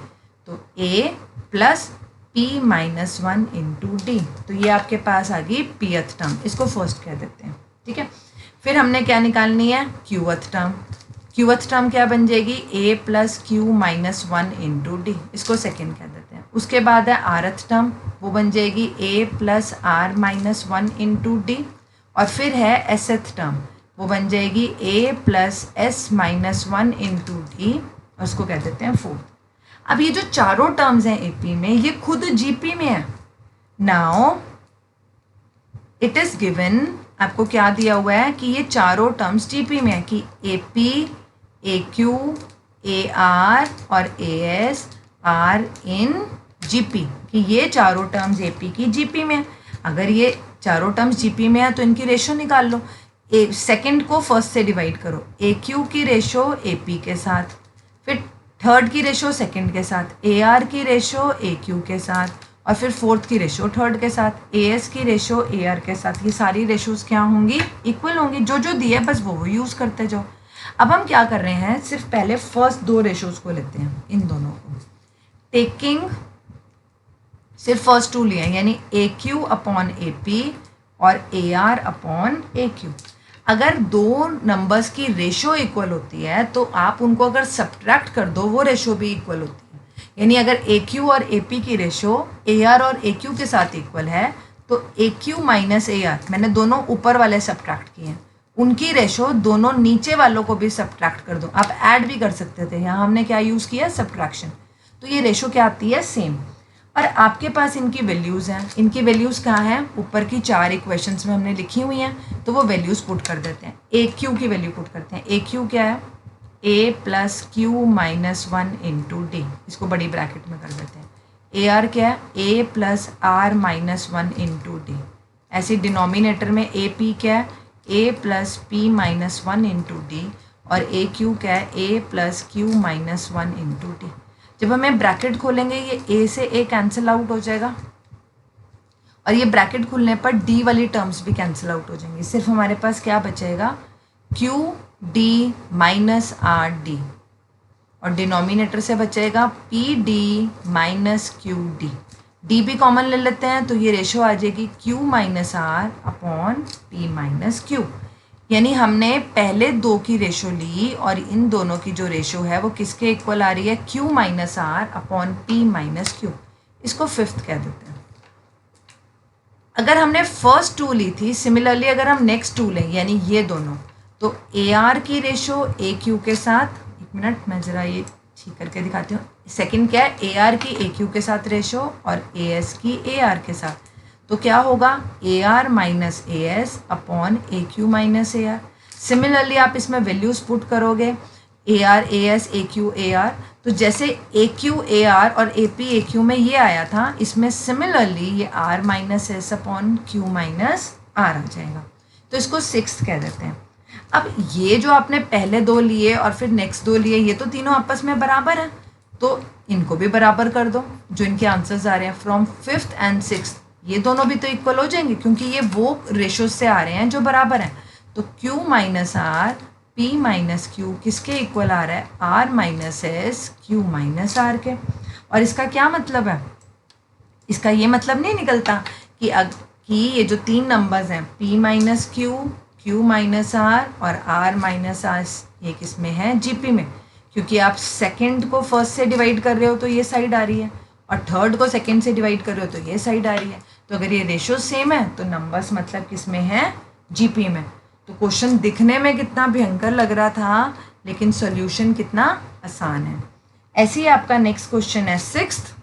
S1: तो A plus P minus 1 into D. तो ये आपके पास आ गई पीएथ टर्म, इसको फर्स्ट कह देते हैं, ठीक है। फिर हमने क्या निकालनी है क्यूअथ टर्म, क्यूअथ टर्म क्या बन जाएगी A plus Q minus 1 into D, इसको सेकेंड कह देते हैं। उसके बाद है आरथ टर्म, वो बन जाएगी A plus R minus 1 into D. और फिर है एसथ टर्म, वो बन जाएगी A plus S minus 1 into D, और उसको कह देते हैं फोर्थ। अब ये जो चारों टर्म्स हैं एपी में ये खुद जीपी में है। नाउ इट इज गिवन, आपको क्या दिया हुआ है कि ये चारों टर्म्स जीपी में है कि A P, A Q, A R और A S are in GP, कि ये चारों टर्म्स एपी की जीपी में है। अगर ये चारों टर्म्स जीपी में है तो इनकी रेशो निकाल लो, ए सेकेंड को फर्स्ट से डिवाइड करो, ए क्यू की रेशो ए पी के साथ, फिर थर्ड की रेशो सेकेंड के साथ, ए आर की रेशो ए क्यू के साथ, और फिर फोर्थ की रेशो थर्ड के साथ, ए एस की रेशो ए आर के साथ। ये सारी रेशोज़ क्या होंगी इक्वल होंगी, जो जो दिए बस वो यूज़ करते जाओ। अब हम क्या कर रहे हैं, सिर्फ पहले फर्स्ट 2 रेशोज़ को लेते हैं, इन दोनों को टेकिंग सिर्फ फर्स्ट 2 लिए, यानी ए क्यू अपॉन ए पी और A R upon A Q. अगर 2 नंबर्स की रेशो इक्वल होती है तो आप उनको अगर सब्ट्रैक्ट कर दो वो रेशो भी इक्वल होती है। यानी अगर ए क्यू और ए पी की रेशो ए आर और ए क्यू के साथ इक्वल है तो ए क्यू माइनस ए आर, मैंने दोनों ऊपर वाले सब्ट्रैक्ट किए हैं, उनकी रेशो दोनों नीचे वालों को भी सब्ट्रैक्ट कर दो। आप ऐड भी कर सकते थे, यहाँ हमने क्या यूज़ किया, सब्ट्रैक्शन। तो ये रेशो क्या आती है, सेम। और आपके पास इनकी वैल्यूज़ हैं, इनकी वैल्यूज़ कहाँ हैं, ऊपर की 4 इक्वेशंस में हमने लिखी हुई हैं, तो वो वैल्यूज़ पुट कर देते हैं। ए क्यू की वैल्यू पुट करते हैं। ए क्यू क्या है, A plus Q minus 1 into D, इसको बड़ी ब्रैकेट में कर देते हैं। ए आर क्या है, A plus R minus 1 into D. ऐसे डिनोमिनेटर में ए पी क्या है, A plus P minus 1 into D, और ए क्यू क्या है, A plus Q minus 1 into D. जब हमें ब्रैकेट खोलेंगे ये ए से ए कैंसिल आउट हो जाएगा, और ये ब्रैकेट खुलने पर डी वाली टर्म्स भी कैंसिल आउट हो जाएंगी। सिर्फ हमारे पास क्या बचेगा, Q D minus R D, और डिनोमिनेटर से बचेगा P D minus Q D. D भी कॉमन ले लेते हैं, तो ये रेशो आ जाएगी Q minus R upon P minus Q. यानी हमने पहले दो की रेशो ली, और इन दोनों की जो रेशो है वो किसके इक्वल आ रही है, Q minus R upon P minus Q. इसको फिफ्थ कह देते हैं। अगर हमने फर्स्ट टू ली थी, सिमिलरली अगर हम नेक्स्ट टू लें, यानी ये दोनों, तो ए आर की रेशो ए क्यू के साथ, एक मिनट मैं ज़रा ये ठीक करके दिखाती हूँ। सेकंड क्या है, ए आर की ए क्यू के साथ रेशो, और ए एस की ए आर के साथ। तो क्या होगा, A R minus A S upon A Q minus A R. Similarly आप इसमें वैल्यूज़ पुट करोगे, A R A S A Q A are, तो जैसे ए क्यू ए आर और ए पी ए क्यू में ये आया था, इसमें सिमिलरली ये R minus S upon Q minus R आ जाएगा। तो इसको सिक्स्थ कह देते हैं। अब ये जो आपने पहले दो लिए और फिर नेक्स्ट दो लिए, ये तो तीनों आपस में बराबर हैं, तो इनको भी बराबर कर दो जो इनके आंसर्स आ रहे हैं। फ्रॉम फिफ्थ एंड सिक्स्थ ये दोनों भी तो इक्वल हो जाएंगे, क्योंकि ये वो रेशो से आ रहे हैं जो बराबर हैं। तो Q minus R P minus Q किसके इक्वल आ रहा है, R minus S Q minus R के। और इसका क्या मतलब है, इसका ये मतलब नहीं निकलता कि ये जो तीन नंबर्स हैं P minus Q, Q minus R और आर माइनस आर, ये किस में है, जीपी में। क्योंकि आप सेकंड को फर्स्ट से डिवाइड कर रहे हो तो ये साइड आ रही है, और थर्ड को सेकंड से डिवाइड कर रहे हो तो ये साइड आ रही है। तो अगर ये रेशो सेम है तो नंबर्स मतलब किस में है, जीपी में। तो क्वेश्चन दिखने में कितना भयंकर लग रहा था, लेकिन सॉल्यूशन कितना आसान है। ऐसे ही आपका नेक्स्ट क्वेश्चन है सिक्स्थ।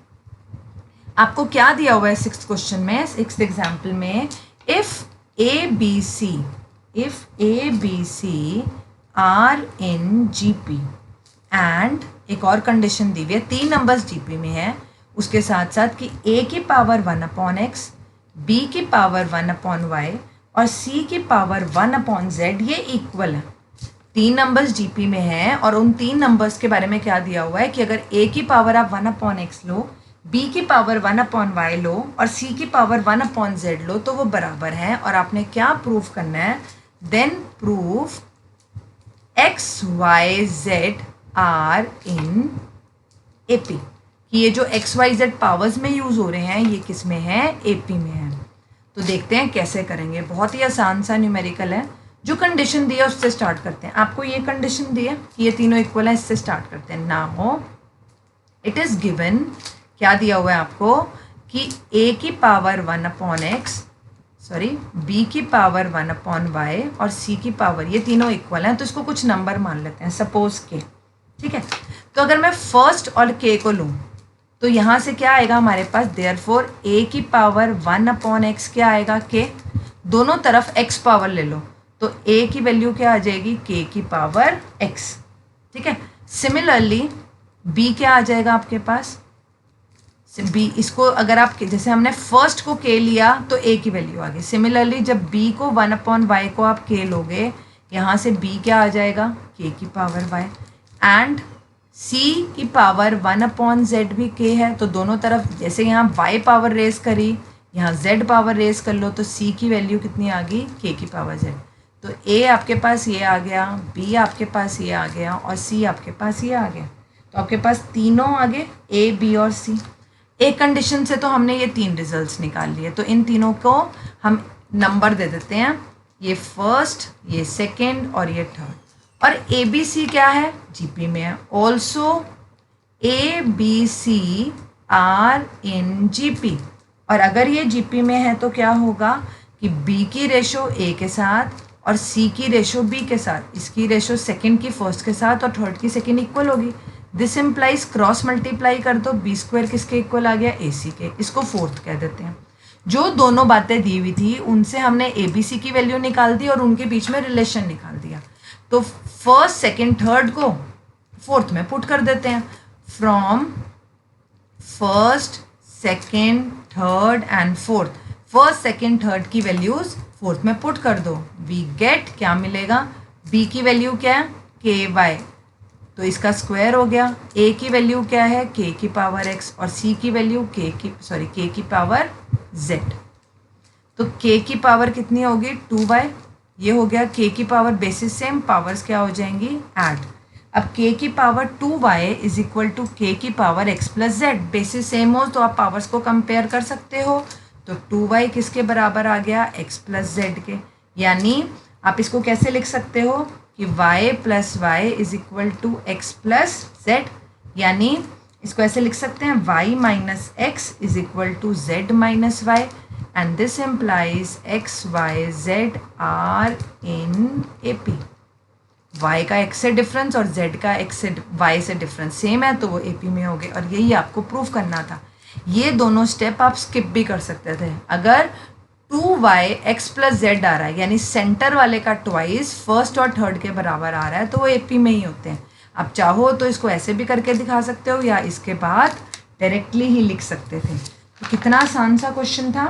S1: आपको क्या दिया हुआ है सिक्स्थ क्वेश्चन में, सिक्स्थ एग्जाम्पल में, if A B C are in G P and, एक और कंडीशन दी हुई है, तीन नंबर्स जीपी में है, उसके साथ साथ कि ए की पावर 1 अपॉन एक्स, बी की पावर 1 अपॉन वाई और सी की पावर 1 अपॉन जेड ये इक्वल है। तीन नंबर्स जीपी में है, और उन तीन नंबर्स के बारे में क्या दिया हुआ है कि अगर ए की पावर आप 1 अपॉन एक्स लो, बी की पावर 1 अपॉन वाई लो और सी की पावर 1 अपॉन जेड लो, तो वो बराबर है। और आपने क्या प्रूफ करना है, then proof X Y Z are in A P, कि ये जो एक्स वाई जेड पावर्स में यूज़ हो रहे हैं ये किस में है, ए पी में है। तो देखते हैं कैसे करेंगे। बहुत ही आसान सा न्यूमेरिकल है। जो कंडीशन दी है उससे स्टार्ट करते हैं। आपको ये कंडीशन दी है कि ये तीनों इक्वल है, इससे स्टार्ट करते हैं। नाउ इट इज़ गिवन, क्या दिया हुआ है आपको, कि ए की power 1 upon X, sorry B की पावर 1 अपॉन वाई और सी की पावर, ये तीनों इक्वल हैं, तो इसको कुछ नंबर मान लेते हैं, सपोज के। ठीक है, तो अगर मैं फर्स्ट और के को लूँ तो यहाँ से क्या आएगा हमारे पास, देयरफॉर ए की पावर 1 अपॉन एक्स क्या आएगा, के। दोनों तरफ एक्स पावर ले लो तो ए की वैल्यू क्या आ जाएगी, के की पावर एक्स। ठीक है, सिमिलरली बी क्या आ जाएगा आपके पास, बी, इसको अगर आप जैसे हमने फर्स्ट को के लिया तो ए की वैल्यू आ गई। सिमिलरली जब बी को 1 अपॉन वाई को आप के लोगे, यहाँ से बी क्या आ जाएगा, के की पावर वाई, एंड सी की पावर 1 अपॉन जेड भी के है। तो दोनों तरफ जैसे यहाँ वाई पावर रेस करी, यहाँ जेड पावर रेस कर लो, तो सी की वैल्यू कितनी आ गई, के की पावर जेड। तो ए आपके पास ये आ गया, बी आपके पास ये आ गया और सी आपके पास ये आ गया। तो आपके पास तीनों आ गए, ए बी और सी। एक कंडीशन से तो हमने ये तीन रिजल्ट्स निकाल लिए, तो इन तीनों को हम नंबर दे देते हैं, ये फर्स्ट, ये सेकंड और ये थर्ड। और ए बी सी क्या है, जीपी में है। Also A B C are in GP, और अगर ये जीपी में है तो क्या होगा कि बी की रेशो ए के साथ और सी की रेशो बी के साथ, इसकी रेशो सेकंड की फर्स्ट के साथ और थर्ड की सेकंड इक्वल होगी। दिस इम्प्लाइज क्रॉस मल्टीप्लाई कर दो, बी स्क्वायर किसके इक्वल आ गया, ए सी के, इसको फोर्थ कह देते हैं। जो दोनों बातें दी हुई थी उनसे हमने ए बी सी की वैल्यू निकाल दी और उनके बीच में रिलेशन निकाल दिया। तो फर्स्ट सेकंड थर्ड को फोर्थ में पुट कर देते हैं। From first second third and fourth, first second third की वैल्यूज फोर्थ में पुट कर दो, वी गेट क्या मिलेगा, बी की वैल्यू क्या है, के वाई, तो इसका स्क्वायर हो गया। ए की वैल्यू क्या है, के की पावर एक्स, और सी की वैल्यू के की पावर जेड। तो के की पावर कितनी होगी, 2y, ये हो गया के की पावर, बेसिस सेम, पावर्स क्या हो जाएंगी, ऐड। अब के की power 2y is equal to के की power x plus Z, basis same हो तो आप पावर्स को कंपेयर कर सकते हो। तो 2y किसके बराबर आ गया, x प्लस जेड के। यानी आप इसको कैसे लिख सकते हो कि y plus Y is equal to X plus Z, यानी इसको ऐसे लिख सकते हैं y minus X is equal to Z minus Y, and this implies X Y Z are in A P. y का x से डिफरेंस और z का x से y से डिफरेंस सेम है तो वो ए पी में हो गए, और यही आपको प्रूफ करना था। ये दोनों स्टेप आप स्किप भी कर सकते थे। अगर 2y x प्लस जेड आ रहा है यानी सेंटर वाले का ट्वाइस फर्स्ट और थर्ड के बराबर आ रहा है तो वो ए पी में ही होते हैं। आप चाहो तो इसको ऐसे भी करके दिखा सकते हो या इसके बाद डायरेक्टली ही लिख सकते थे। तो कितना आसान सा क्वेश्चन था।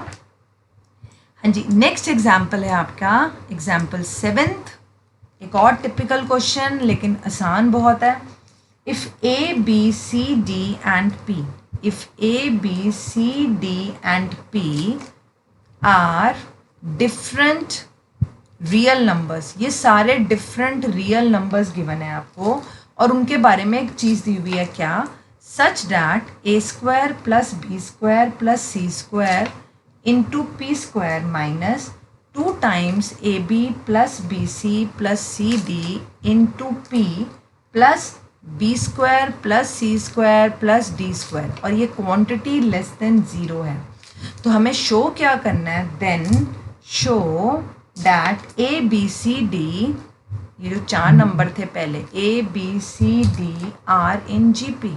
S1: हाँ जी, नेक्स्ट एग्जाम्पल है आपका एग्जाम्पल 7th, एक और टिपिकल क्वेश्चन लेकिन आसान बहुत है। If A B C D and P, if A B C D and P are different real numbers, ये सारे डिफरेंट रियल नंबर्स गिवन है आपको और उनके बारे में एक चीज़ दी हुई है क्या, such that A square plus B square plus C square into P square minus 2 times A B plus B C plus C D into P plus B square plus C square plus D square, और ये quantity less than 0 है। तो हमें show क्या करना है, then show that A B C D, ये जो 4 नंबर थे पहले, A B C D are in G P.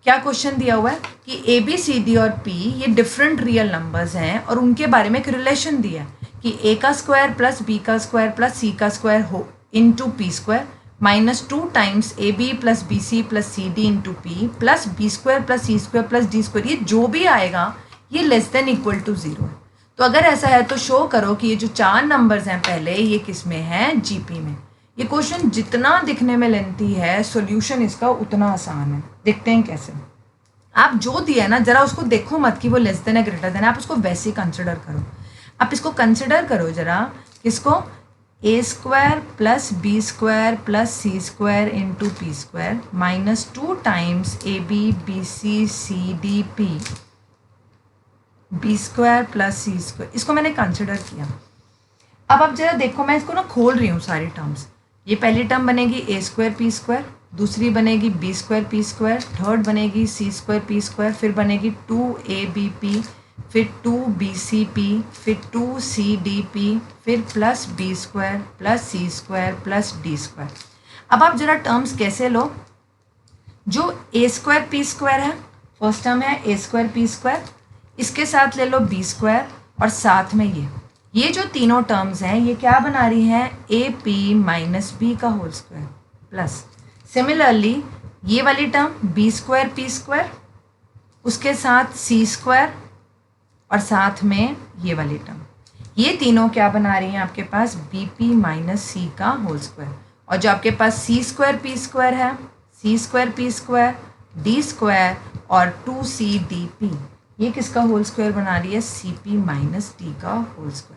S1: क्या क्वेश्चन दिया हुआ है कि ए बी सी डी और पी ये डिफरेंट रियल नंबर्स हैं और उनके बारे में एक रिलेशन दिया है कि ए का स्क्वायर प्लस बी का स्क्वायर प्लस सी का स्क्वायर हो into P square minus 2 times A B plus B C plus C D into P plus B square plus C square plus D square, ये जो भी आएगा ये less than equal to 0 है। तो अगर ऐसा है तो शो करो कि ये जो 4 नंबर्स हैं पहले ये किस में है, जीपी में। ये क्वेश्चन जितना दिखने में लेंथी है सॉल्यूशन इसका उतना आसान है। देखते हैं कैसे। आप जो दिया है ना जरा उसको देखो मत कि वो लेस देन है ग्रेटर देन है, आप उसको वैसे ही कंसिडर करो। आप इसको कंसिडर करो जरा, किसको, A square plus B square plus C square into P square minus 2 times A B B C C D P B square plus C square, इसको मैंने कंसिडर किया। अब आप जरा देखो, मैं इसको ना खोल रही हूँ सारी टर्म्स। ये पहली टर्म बनेगी ए स्क्वायर पी स्क्वायर, दूसरी बनेगी B square P square, third बनेगी सी स्क्वायर पी स्क्वायर, फिर बनेगी 2 ए बी पी, फिर 2 बी सी पी, फिर 2 सी डी पी, फिर plus B square plus C square plus D square. अब आप जरा टर्म्स कैसे लो, जो ए स्क्वायर पी स्क्वायर है फर्स्ट टर्म है ए स्क्वायर पी स्क्वायर, इसके साथ ले लो बी स्क्वायर और साथ में ये जो तीनों टर्म्स हैं ये क्या बना रही हैं, ए पी माइनस बी का होल स्क्वायर प्लस सिमिलरली ये वाली term B square P square, उसके साथ सी स्क्वायर और साथ में ये वाली टर्म, ये तीनों क्या बना रही हैं आपके पास, बी पी माइनस सी का होल स्क्वायर। और जो आपके पास सी स्क्वायर पी स्क्वायर है, C square P square D square और 2 सी डी पी, ये किसका होल स्क्वायर बना रही है, सी पी माइनस डी का होल स्क्वायर।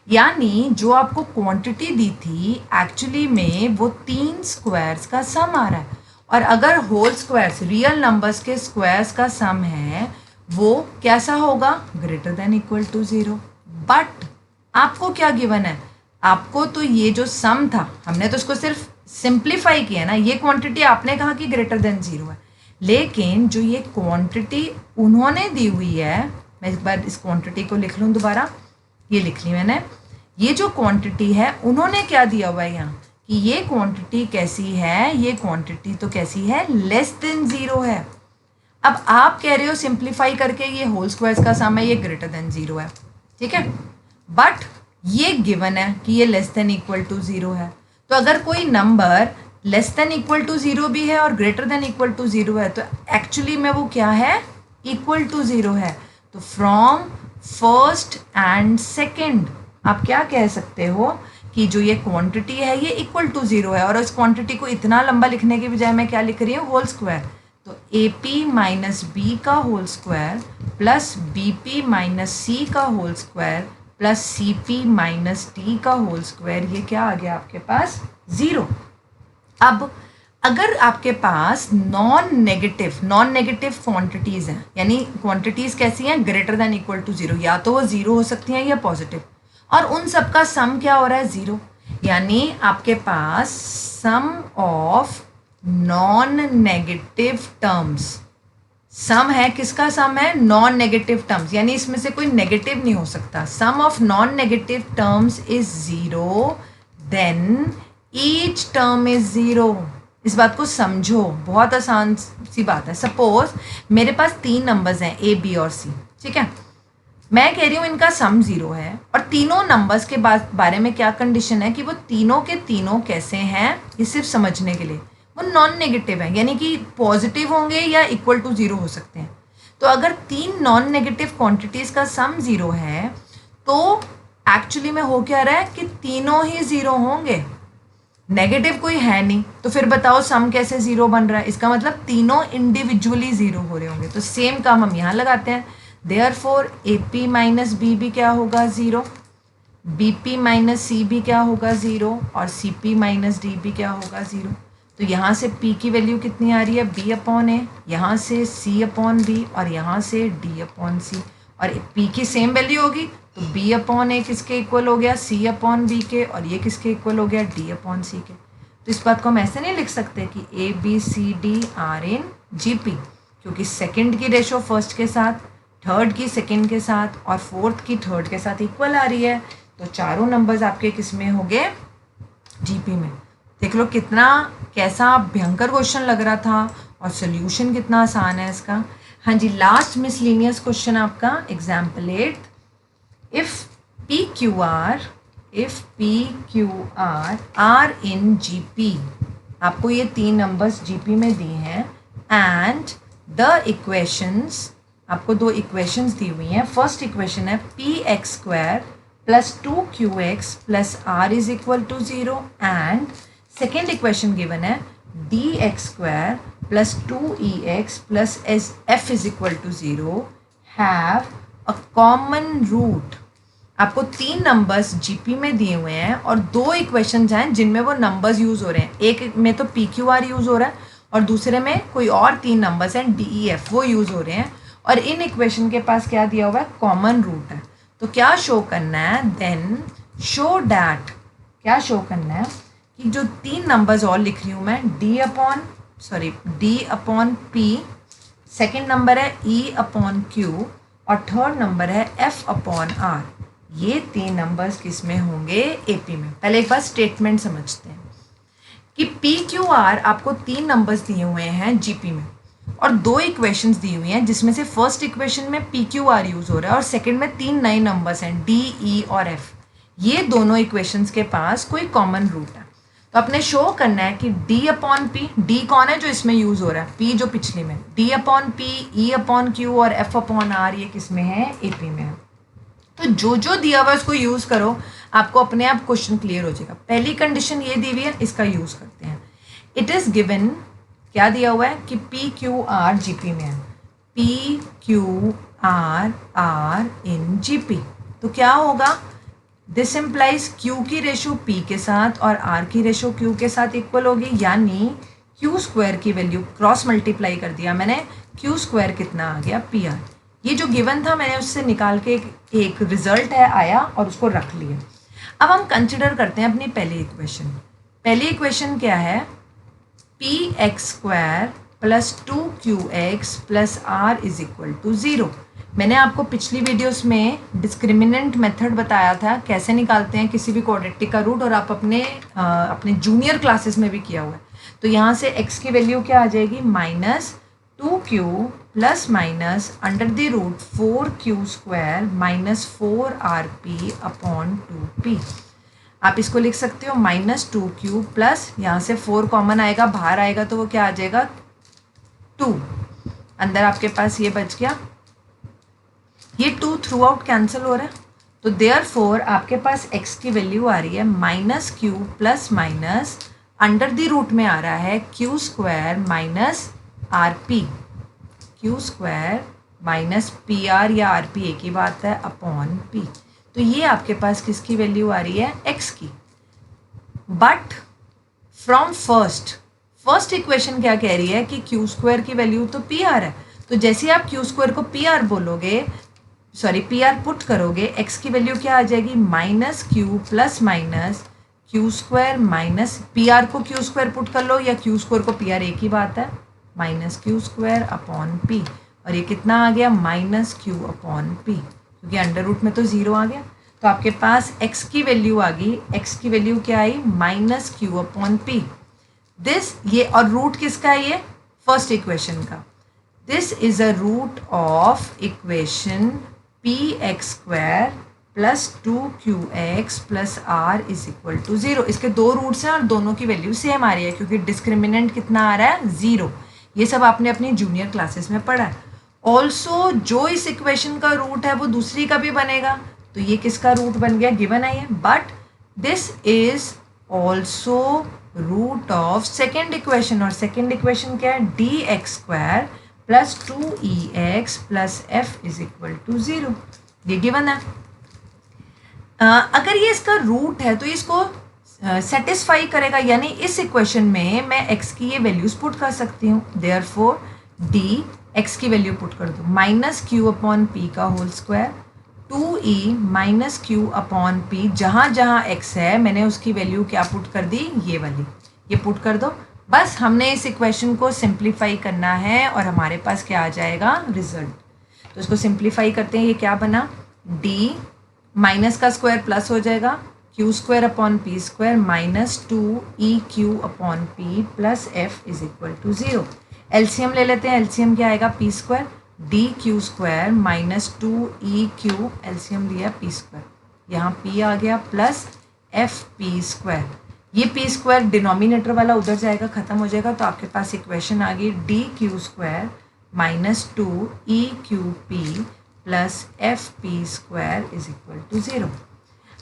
S1: यानी जो आपको क्वांटिटी दी थी एक्चुअली में वो 3 स्क्वायर्स का सम आ रहा है, और अगर होल स्क्वायर्स रियल नंबर्स के स्क्वायर्स का सम है वो कैसा होगा, greater than equal to 0। But आपको क्या गिवन है, आपको तो ये जो सम था हमने तो उसको सिर्फ सिंप्लीफाई किया ना, ये क्वांटिटी आपने कहा कि ग्रेटर देन 0 है, लेकिन जो ये क्वांटिटी उन्होंने दी हुई है, मैं एक बार इस क्वांटिटी को लिख लूँ दोबारा, ये लिख ली मैंने, ये जो क्वांटिटी है उन्होंने क्या दिया हुआ है यहाँ कि ये क्वांटिटी कैसी है, ये क्वांटिटी तो कैसी है, लेस देन 0 है। अब आप कह रहे हो सिंप्लीफाई करके ये होल स्क्वायर्स का सम है, ये ग्रेटर देन 0 है, ठीक है, बट ये गिवन है कि ये लेस देन इक्वल टू 0 है। तो अगर कोई number less than equal to 0 भी है और ग्रेटर देन इक्वल टू 0 है तो एक्चुअली में वो क्या है, इक्वल टू 0 है। तो फ्रॉम फर्स्ट एंड सेकेंड आप क्या कह सकते हो कि जो ये क्वांटिटी है ये इक्वल टू 0 है, और इस क्वांटिटी को इतना लंबा लिखने के बजाय मैं क्या लिख रही हूँ, होल स्क्वायर। तो ए पी माइनस बी का whole square plus B P minus C का whole square plus C P minus D का होल स्क्वायर, ये क्या आ गया आपके पास, 0। अब अगर आपके पास नॉन नेगेटिव क्वांटिटीज़ हैं, यानी क्वांटिटीज़ कैसी हैं, ग्रेटर देन इक्वल टू 0, या तो वो 0 हो सकती हैं या पॉजिटिव, और उन सब का सम क्या हो रहा है, 0, यानी आपके पास सम ऑफ नॉन नेगेटिव टर्म्स, सम है, किसका सम है, नॉन नेगेटिव टर्म्स, यानी इसमें से कोई नेगेटिव नहीं हो सकता। Sum of non negative terms is 0, then each term is 0। इस बात को समझो, बहुत आसान सी बात है। सपोज मेरे पास 3 नंबर्स हैं ए बी और सी, ठीक है, मैं कह रही हूँ इनका सम 0 है, और तीनों नंबर्स के बारे में क्या कंडीशन है कि वो तीनों के तीनों कैसे हैं, ये सिर्फ समझने के लिए, वो नॉन नेगेटिव है, यानी कि पॉजिटिव होंगे या इक्वल टू 0 हो सकते हैं। तो अगर 3 नॉन नेगेटिव क्वांटिटीज़ का सम 0 है तो एक्चुअली में हो क्या रहा है कि तीनों ही 0 होंगे, नेगेटिव कोई है नहीं, तो फिर बताओ सम कैसे 0 बन रहा है, इसका मतलब तीनों इंडिविजुअली 0 हो रहे होंगे। तो सेम काम हम यहाँ लगाते हैं, therefore A P minus B भी क्या होगा, 0, बी पी माइनस सी भी क्या होगा, 0, और सी पी माइनस डी भी क्या होगा, 0। तो यहाँ से p की वैल्यू कितनी आ रही है, b अपॉन ए, यहाँ से c अपॉन बी, और यहाँ से d अपॉन सी, और p की सेम वैल्यू होगी तो b अपॉन ए किसके इक्वल हो गया, c अपॉन बी के, और ये किसके इक्वल हो गया, d अपॉन सी के। तो इस बात को हम ऐसे नहीं लिख सकते कि a b c d are in GP, क्योंकि सेकंड की रेशो फर्स्ट के साथ, थर्ड की सेकंड के साथ, और फोर्थ की थर्ड के साथ इक्वल आ रही है। तो चारों नंबर्स आपके किस में हो गए, GP में। देख लो कितना कैसा भयंकर क्वेश्चन लग रहा था, और सोल्यूशन कितना आसान है इसका। हाँ जी, लास्ट मिसलिनियस क्वेश्चन आपका example 8, if P Q R are in GP, आपको ये 3 नंबर्स GP में दिए हैं, एंड द इक्वेशंस, आपको 2 इक्वेशंस दी हुई हैं। फर्स्ट इक्वेशन है px² plus 2qx plus r is equal to 0, and second equation given है dx² plus 2ex plus f is equal to 0 have a common root. आपको 3 numbers GP में दिए हुए हैं और 2 इक्वेशंस हैं जिनमें वो नंबर्स यूज़ हो रहे हैं। एक में तो PQR यूज़ हो रहा है और दूसरे में कोई और 3 नंबर्स हैं DEF, वो यूज़ हो रहे हैं, और इन इक्वेशन के पास क्या दिया हुआ है, कॉमन रूट है। तो क्या शो करना है, देन शो डैट, क्या शो करना है कि जो 3 नंबर्स और लिख रही हूँ मैं, D upon P, second number है E अपॉन Q, और थर्ड नंबर है F अपॉन R, ये 3 नंबर्स किस में होंगे, AP में। पहले एक बार स्टेटमेंट समझते हैं कि PQR आपको 3 नंबर्स दिए हुए हैं GP में, और 2 इक्वेशंस दी हुई हैं जिसमें से फर्स्ट इक्वेशन में PQR यूज़ हो रहा है और सेकंड में 3 नए नंबर्स हैं D, E और F। ये दोनों इक्वेशंस के पास कोई कॉमन रूट है, तो आपने शो करना है कि D अपॉन P, D कौन है जो इसमें यूज़ हो रहा है, P जो पिछले में, D upon P, E upon Q और F अपॉन R, ये किस में है, AP में है। तो जो जो दिया हुआ है उसको यूज़ करो, आपको अपने आप क्वेश्चन क्लियर हो जाएगा। पहली कंडीशन ये दी हुई है, इसका यूज़ करते हैं। इट इज़ गिवन, क्या दिया हुआ है कि PQR GP में है, PQR R इन GP, तो क्या होगा, दिस इम्प्लाइज Q की रेशो P के साथ और R की रेशो Q के साथ इक्वल होगी, यानी Q² की वैल्यू क्रॉस मल्टीप्लाई कर दिया मैंने, Q² कितना आ गया, PR। ये जो गिवन था मैंने उससे निकाल के एक रिजल्ट है आया और उसको रख लिया। अब हम कंसिडर करते हैं अपनी पहली इक्वेशन। पहली इक्वेशन क्या है, px² plus 2qx plus r is equal to 0। मैंने आपको पिछली वीडियोस में डिस्क्रिमिनेंट मेथड बताया था कैसे निकालते हैं किसी भी क्वाड्रेटिक का रूट, और आप अपने जूनियर क्लासेस में भी किया हुआ है। तो यहाँ से x की वैल्यू क्या आ जाएगी, -2q plus minus under the root 4q square -4rp upon 2p। आप इसको लिख सकते हो -2q प्लस, यहाँ से 4 कॉमन आएगा, बाहर आएगा तो वो क्या आ जाएगा 2, अंदर आपके पास ये बच गया, ये 2 थ्रू आउट कैंसिल हो रहा है। तो देयरफॉर आपके पास x की वैल्यू आ रही है -q plus minus under the root में आ रहा है q square minus rp, q square minus pr या rp एक ही बात है अपॉन p। तो ये आपके पास किसकी वैल्यू आ रही है, x की। बट फ्रॉम फर्स्ट इक्वेशन क्या कह रही है कि q स्क्वायर की वैल्यू तो pr है, तो जैसे आप q स्क्वायर को pr बोलोगे, सॉरी pr पुट करोगे, x की वैल्यू क्या आ जाएगी, -q plus minus q square minus pr को q स्क्वायर पुट कर लो या q स्क्वायर को pr एक ही बात है, -q स्क्वायर अपॉन p, और ये कितना आ गया -q अपॉन p, क्योंकि अंडर रूट में तो 0 आ गया। तो आपके पास x की वैल्यू आ गई, x की वैल्यू क्या आई, -q अपॉन p। दिस, ये और रूट किसका है, ये फर्स्ट इक्वेशन का। This is a root of equation px square plus 2qx plus r is equal to 0। इसके दो रूट्स हैं और दोनों की वैल्यू सेम आ रही है, क्योंकि डिस्क्रिमिनेंट कितना आ रहा है, 0। ये सब आपने अपनी जूनियर क्लासेस में पढ़ा है। ऑल्सो जो इस इक्वेशन का रूट है वो दूसरी का भी बनेगा, तो ये किसका रूट बन गया, गिवन है ये। But this is also root of second equation, और सेकेंड इक्वेशन क्या है, dx square plus 2ex plus f is equal to 0, ये गिवन है। अगर ये इसका रूट है तो इसको सेटिस्फाई करेगा, यानी इस इक्वेशन में मैं x की ये वैल्यूज पुट कर सकती हूँ। देयरफॉर d x की वैल्यू पुट कर दो, -q अपॉन p का whole square, 2e minus q upon p, जहाँ जहाँ x है मैंने उसकी वैल्यू क्या पुट कर दी, ये वाली, ये पुट कर दो। बस हमने इस इक्वेशन को सिंप्लीफाई करना है और हमारे पास क्या आ जाएगा, रिजल्ट। तो इसको सिंप्लीफाई करते हैं, ये क्या बना, d माइनस का स्क्वायर प्लस हो जाएगा, q square upon p square minus 2eq upon p plus f is equal to 0। LCM ले लेते हैं, एलसीएम क्या आएगा, p square dq square minus 2eq, LCM लिया p स्क्वायर, यहाँ p आ गया प्लस fp स्क्वायर, ये p स्क्वायर डिनोमिनेटर वाला उधर जाएगा, ख़त्म हो जाएगा। तो आपके पास इक्वेशन आ गई dq square minus 2eqp plus fp square is equal to 0।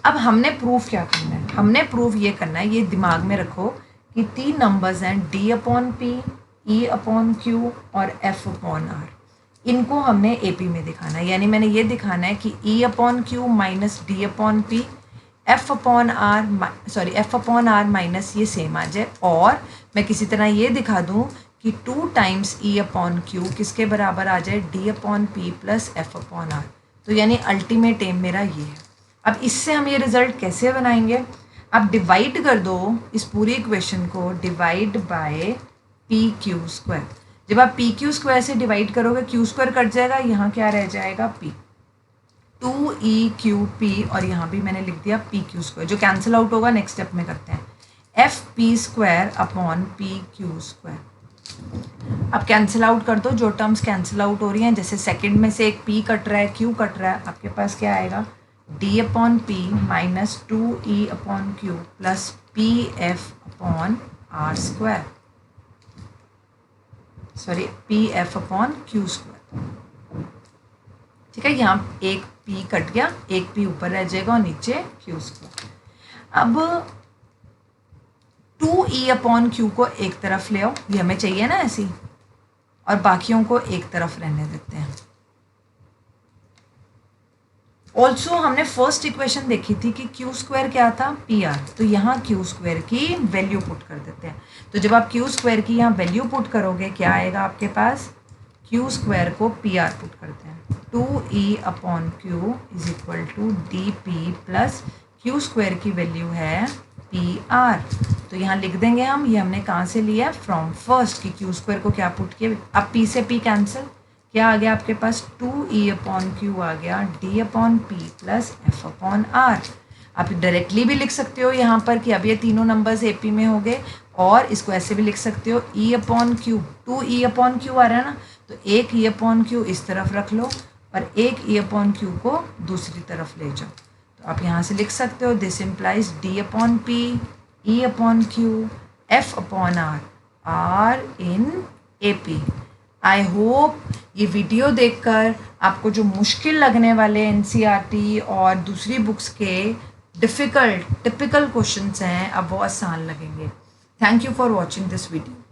S1: अब हमने प्रूफ क्या करना है, हमने प्रूफ ये करना है, ये दिमाग में रखो कि 3 नंबर्स हैं, d upon p, e upon q और f अपॉन r, इनको हमने AP में दिखाना है। यानी मैंने ये दिखाना है कि e upon q minus D upon p, f upon r minus ये सेम आ जाए, और मैं किसी तरह ये दिखा दूँ कि 2 टाइम्स e अपॉन q किसके बराबर आ जाए, d upon p plus f upon r। तो यानी अल्टीमेट एम मेरा ये है। अब इससे हम ये रिज़ल्ट कैसे बनाएंगे, आप डिवाइड कर दो इस पूरी इक्वेशन को, divide by P Q square. जब आप पी क्यू स्क्वायर से डिवाइड करोगे क्यू स्क्वायर कट जाएगा, यहाँ क्या रह जाएगा p, 2eqp, और यहाँ भी मैंने लिख दिया पी क्यू स्क्वायर, जो कैंसिल आउट होगा नेक्स्ट स्टेप में करते हैं, fp square upon P Q square. अब कैंसिल आउट कर दो, जो टर्म्स कैंसिल आउट हो रही हैं, जैसे सेकंड में से एक p कट रहा है, q कट रहा है, आपके पास क्या आएगा, d upon p minus 2e upon q plus p f upon r square, sorry p f upon q square. ठीक है, यहाँ एक p कट गया, एक p ऊपर रह जाएगा और नीचे q स्क्वायर। अब 2e अपॉन क्यू को एक तरफ ले आओ, ये हमें चाहिए ना ऐसी, और बाकियों को एक तरफ रहने देते हैं। ऑल्सो हमने फर्स्ट इक्वेशन देखी थी कि क्यू स्क्वायर क्या था, पी आर, तो यहाँ क्यू स्क्वायर की वैल्यू पुट कर देते हैं। तो जब आप क्यू स्क्वायर की यहाँ वैल्यू पुट करोगे, क्या आएगा आपके पास, क्यू स्क्वायर को पी आर पुट करते हैं, 2e upon q is equal to d p plus q square की वैल्यू है पी आर। तो यहाँ लिख देंगे हम, ये हमने कहाँ से लिया, फ्रॉम फर्स्ट, कि क्यू स्क्वायर को क्या पुट किया, अब p से p कैंसिल, क्या आ गया आपके पास 2E/Q आ गया D/P प्लस F/R। आप डायरेक्टली भी लिख सकते हो यहाँ पर कि अब ये तीनों नंबर्स AP में हो गए, और इसको ऐसे भी लिख सकते हो E/Q, 2E/Q आ रहा है ना, तो एक E/Q इस तरफ रख लो और एक E/Q को दूसरी तरफ ले जाओ। तो आप यहाँ से लिख सकते हो this implies D/P E/Q F/R are in AP। I hope ये वीडियो देखकर आपको जो मुश्किल लगने वाले NCERT और दूसरी बुक्स के डिफ़िकल्ट टिपिकल क्वेश्चंस हैं अब वो आसान लगेंगे। Thank you for watching this video.